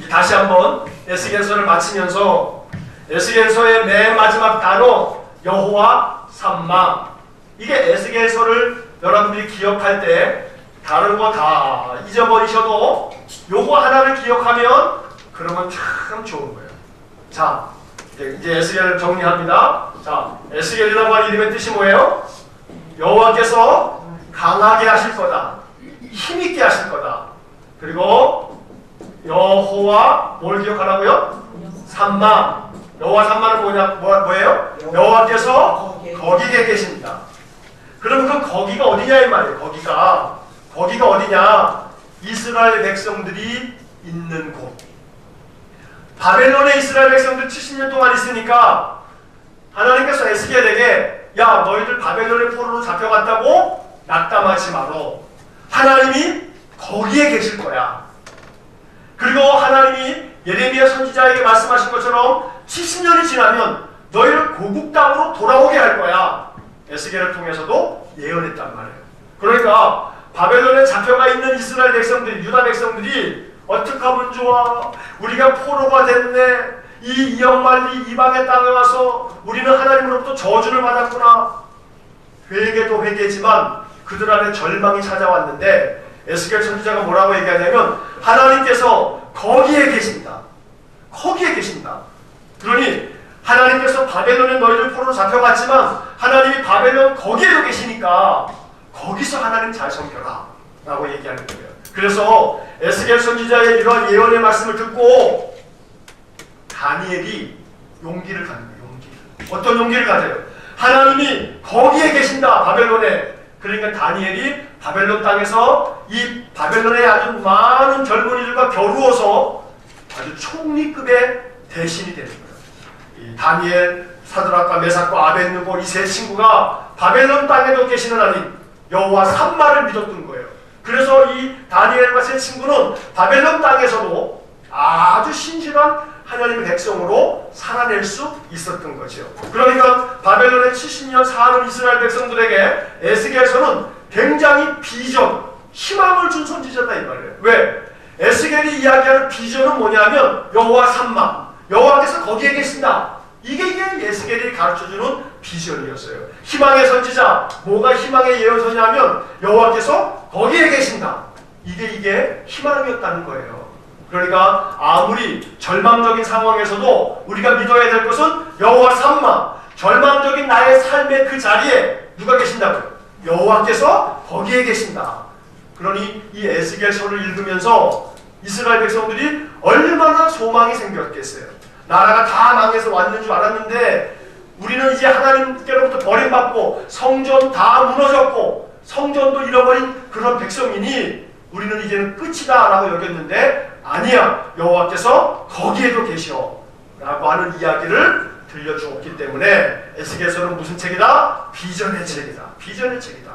다시 한번 에스겔서를 마치면서 에스겔서의 맨 마지막 단어 여호와 삼마, 이게 에스겔서를 여러분들이 기억할 때 다른 거 다 잊어버리셔도 요거 하나를 기억하면 그러면 참 좋은 거예요. 자, 이제 에스겔을 정리합니다. 자, 에스겔이라고 하는 이름의 뜻이 뭐예요? 여호와께서 강하게 하실 거다, 힘있게 하실 거다. 그리고 여호와 뭘 기억하라고요? 삼마. 여호와 삼마는 뭐예요? 여호와께서 거기에 계십니다. 그럼 그 거기가 어디냐 이 말이에요. 거기가 어디냐? 이스라엘 백성들이 있는 곳. 바벨론에 이스라엘 백성들 70년 동안 있으니까 하나님께서 에스겔에게 야, 너희들 바벨론의 포로로 잡혀갔다고 낙담하지 마로. 하나님이 거기에 계실 거야. 그리고 하나님이 예레미야 선지자에게 말씀하신 것처럼 70년이 지나면 너희를 고국 땅으로 돌아오게 할 거야. 에스겔을 통해서도 예언했단 말이에요. 그러니까 바벨론에 잡혀가 있는 이스라엘 백성들이, 유다 백성들이 어떻게 하면 좋아? 우리가 포로가 됐네. 이 이역만리 이방의 땅에 와서 우리는 하나님으로부터 저주를 받았구나. 회개도 회개지만 그들 안에 절망이 찾아왔는데 에스겔 선지자가 뭐라고 얘기하냐면 하나님께서 거기에 계신다. 그러니 하나님께서 바벨론에 너희를 포로로 잡혀갔지만 하나님이 바벨론 거기에도 계시니까 거기서 하나님 잘 섬겨라 라고 얘기하는 거예요. 그래서 에스겔 선지자의 이러한 예언의 말씀을 듣고 다니엘이 용기를 갖는 거예요. 어떤 용기를 가져요? 하나님이 거기에 계신다, 바벨론에. 그러니까 다니엘이 바벨론 땅에서 이 바벨론의 아주 많은 젊은이들과 겨루어서 아주 총리급의 대신이 되는 거예요. 이 다니엘, 사드락과 메삭과 아벳느고 이 세 친구가 바벨론 땅에도 계시는 하나님 여호와 삼마를 믿었던 거예요. 그래서 이 다니엘과 세 친구는 바벨론 땅에서도 아주 신실한 하나님의 백성으로 살아낼 수 있었던 거죠. 그러니까 바벨론에 70년 사는 이스라엘 백성들에게 에스겔서는 굉장히 비전, 희망을 준 선지자다 이 말이에요. 왜? 에스겔이 이야기하는 비전은 뭐냐면 여호와 삼마, 여호와께서 거기에 계신다. 이게 에스겔이 가르쳐주는 비전이었어요. 희망의 선지자, 뭐가 희망의 예언서냐면 여호와께서 거기에 계신다. 이게 희망이었다는 거예요. 그러니까 아무리 절망적인 상황에서도 우리가 믿어야 될 것은 여호와 삼마, 절망적인 나의 삶의 그 자리에 누가 계신다고요? 여호와께서 거기에 계신다. 그러니 이 에스겔서를 읽으면서 이스라엘 백성들이 얼마나 소망이 생겼겠어요. 나라가 다 망해서 왔는 줄 알았는데 우리는 이제 하나님께로부터 버림받고 성전 다 무너졌고 성전도 잃어버린 그런 백성이니 우리는 이제는 끝이다 라고 여겼는데 아니야, 여호와께서 거기에도 계셔 라고 하는 이야기를 들려주었기 때문에 에스겔서는 무슨 책이다? 비전의 책이다. 비전의 책이다.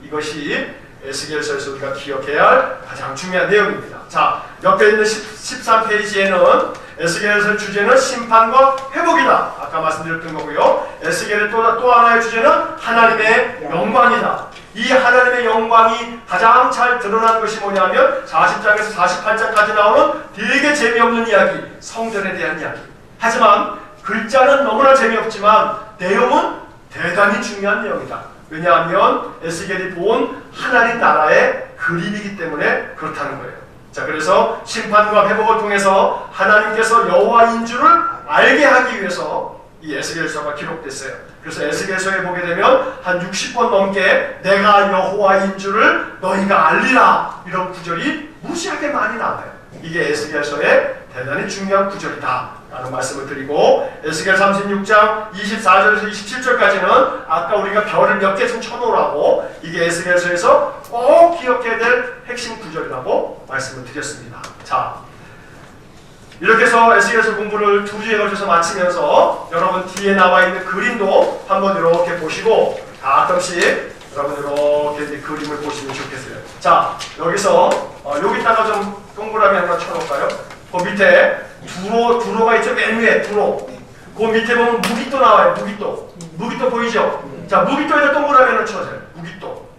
이것이 에스겔서에서 우리가 기억해야 할 가장 중요한 내용입니다. 자, 옆에 있는 13페이지에는 에스겔서의 주제는 심판과 회복이다. 아까 말씀드렸던 거고요. 에스겔의 또 하나의 주제는 하나님의 영광이다. 이 하나님의 영광이 가장 잘 드러난 것이 뭐냐면 40장에서 48장까지 나오는 되게 재미없는 이야기, 성전에 대한 이야기. 하지만 글자는 너무나 재미없지만 내용은 대단히 중요한 내용이다. 왜냐하면 에스겔이 본 하나님 나라의 그림이기 때문에 그렇다는 거예요. 자, 그래서 심판과 회복을 통해서 하나님께서 여호와인 줄을 알게 하기 위해서 이 에스겔서가 기록됐어요. 그래서 에스겔서에 보게 되면 한 60번 넘게 내가 여호와인 줄을 너희가 알리라 이런 구절이 무지하게 많이 나와요. 이게 에스겔서의 대단히 중요한 구절이다 라는 말씀을 드리고 에스겔 36장 24절에서 27절까지는 아까 우리가 별을 몇 개쯤 쳐놓으라고 이게 에스겔서에서 꼭 기억해야 될 핵심 구절이라고 말씀을 드렸습니다. 자, 이렇게 해서 에스겔서 공부를 2주에 걸쳐서 마치면서 여러분 뒤에 나와 있는 그림도 한번 이렇게 보시고 가끔씩 여러분 이렇게 그림을 보시면 좋겠어요. 자, 여기서 여기다가 좀 동그라미 하나 쳐놓을까요? 그 밑에 두로가 있죠? 맨 위에 두로. 그 밑에 보면 무깃도 나와요. 무깃도 보이죠? 자, 무깃도에다 동그라미 하나 쳐주세요. 무깃도.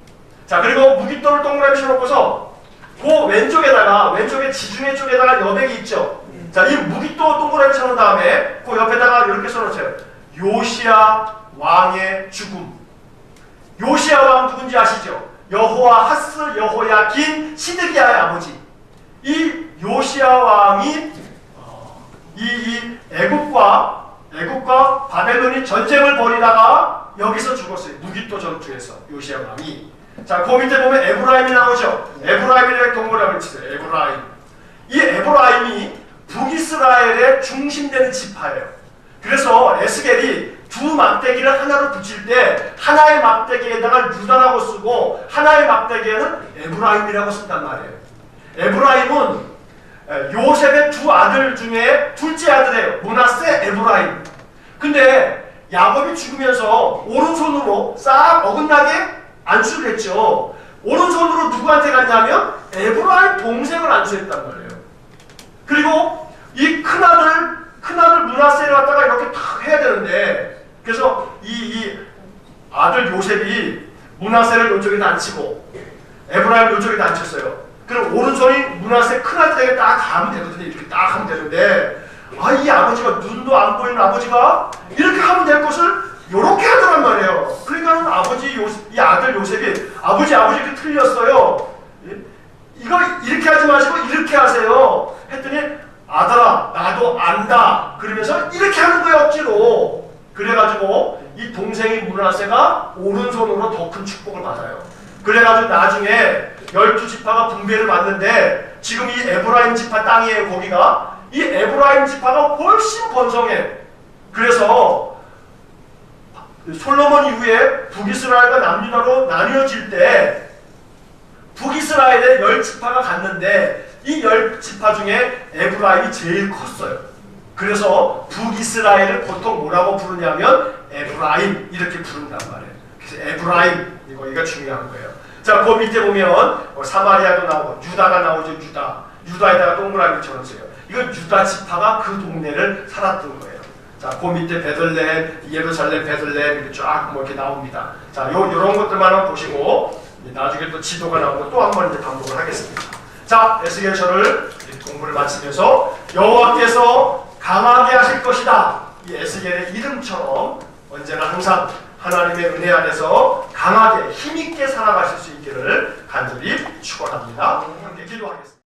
자, 그리고 무깃도를 동그라미 쳐놓고서 그 왼쪽에 지중해 쪽에다가 여백이 있죠? 자, 이 무깃도 동그라미 쳐놓은 다음에 그 옆에다가 이렇게 써놓으세요. 요시야 왕의 죽음. 요시야 왕 누군지 아시죠? 여호아하스 여호야긴 시드기야의 아버지. 이 요시야 왕이 이 애국과 바벨론이 전쟁을 벌이다가 여기서 죽었어요. 무깃도 전투에서 요시야 왕이. 자, 그 밑에 보면 에브라임이 나오죠. 에브라임이라고 동그라미를 치세요. 에브라임. 이 에브라임이 북이스라엘의 중심되는 지파예요. 그래서 에스겔이 두 막대기를 하나로 붙일 때 하나의 막대기에다가 유다라고 쓰고 하나의 막대기에는 에브라임이라고 쓴단 말이에요. 에브라임은 요셉의 두 아들 중에 둘째 아들이에요. 므낫세, 에브라임. 근데 야곱이 죽으면서 오른손으로 싹 어긋나게 안수를 했죠. 오른손으로 누구한테 갔냐면 에브라임 동생을 안수했단 말이에요. 그리고 이 큰아들 므낫세를 갖다가 이렇게 탁 해야 되는데 그래서 이 아들 요셉이 므낫세를 이쪽에다 앉히고 에브라임을 이쪽에다 앉혔어요. 그럼 오른손이 므낫세 큰아들에게 딱 가면 되거든요. 이렇게 딱 하면 되는데 이 아버지가 눈도 안 보이는 아버지가 이렇게 하면 될 것을 이렇게 하더란 말이에요. 그러니까 이 아들 요셉이 아버지 이렇게 틀렸어요. 이거 이렇게 하지 마시고 이렇게 하세요. 했더니 아들아 나도 안다 그러면서 이렇게 하는 거예요. 억지로. 그래가지고 이 동생이 므낫세가 오른손으로 더 큰 축복을 받아요. 그래가지고 나중에 12지파가 분배를 받는데 지금 이 에브라임 지파 땅이에요. 거기가 이 에브라임 지파가 훨씬 번성해. 그래서 솔로몬 이후에 북이스라엘과 남유다로 나뉘어질 때 북이스라엘에 10지파가 갔는데 이 10지파 중에 에브라임이 제일 컸어요. 그래서 북이스라엘을 보통 뭐라고 부르냐면 에브라임 이렇게 부른단 말이에요. 그래서 에브라임 이거가 중요한 거예요. 자, 그 밑에 보면 사마리아도 나오고 유다가 나오죠. 유다에다가 동그라미 쳐놓으세요. 이건 유다 지파가 그 동네를 살았던 거예요. 자, 그 밑에 베들레헴, 예루살렘, 베들레헴 이렇게 쫙 이렇게 나옵니다. 자, 요런 것들만 보시고 나중에 또 지도가 나오고 또 한 번 이제 반복을 하겠습니다. 자, 에스겔서를 공부를 마치면서 여호와께서 강하게 하실 것이다. 이 에스겔의 이름처럼 언제나 항상 하나님의 은혜 안에서 강하게 힘있게 살아가실 수 있기를 간절히 축원합니다. 함께 기도하겠습니다.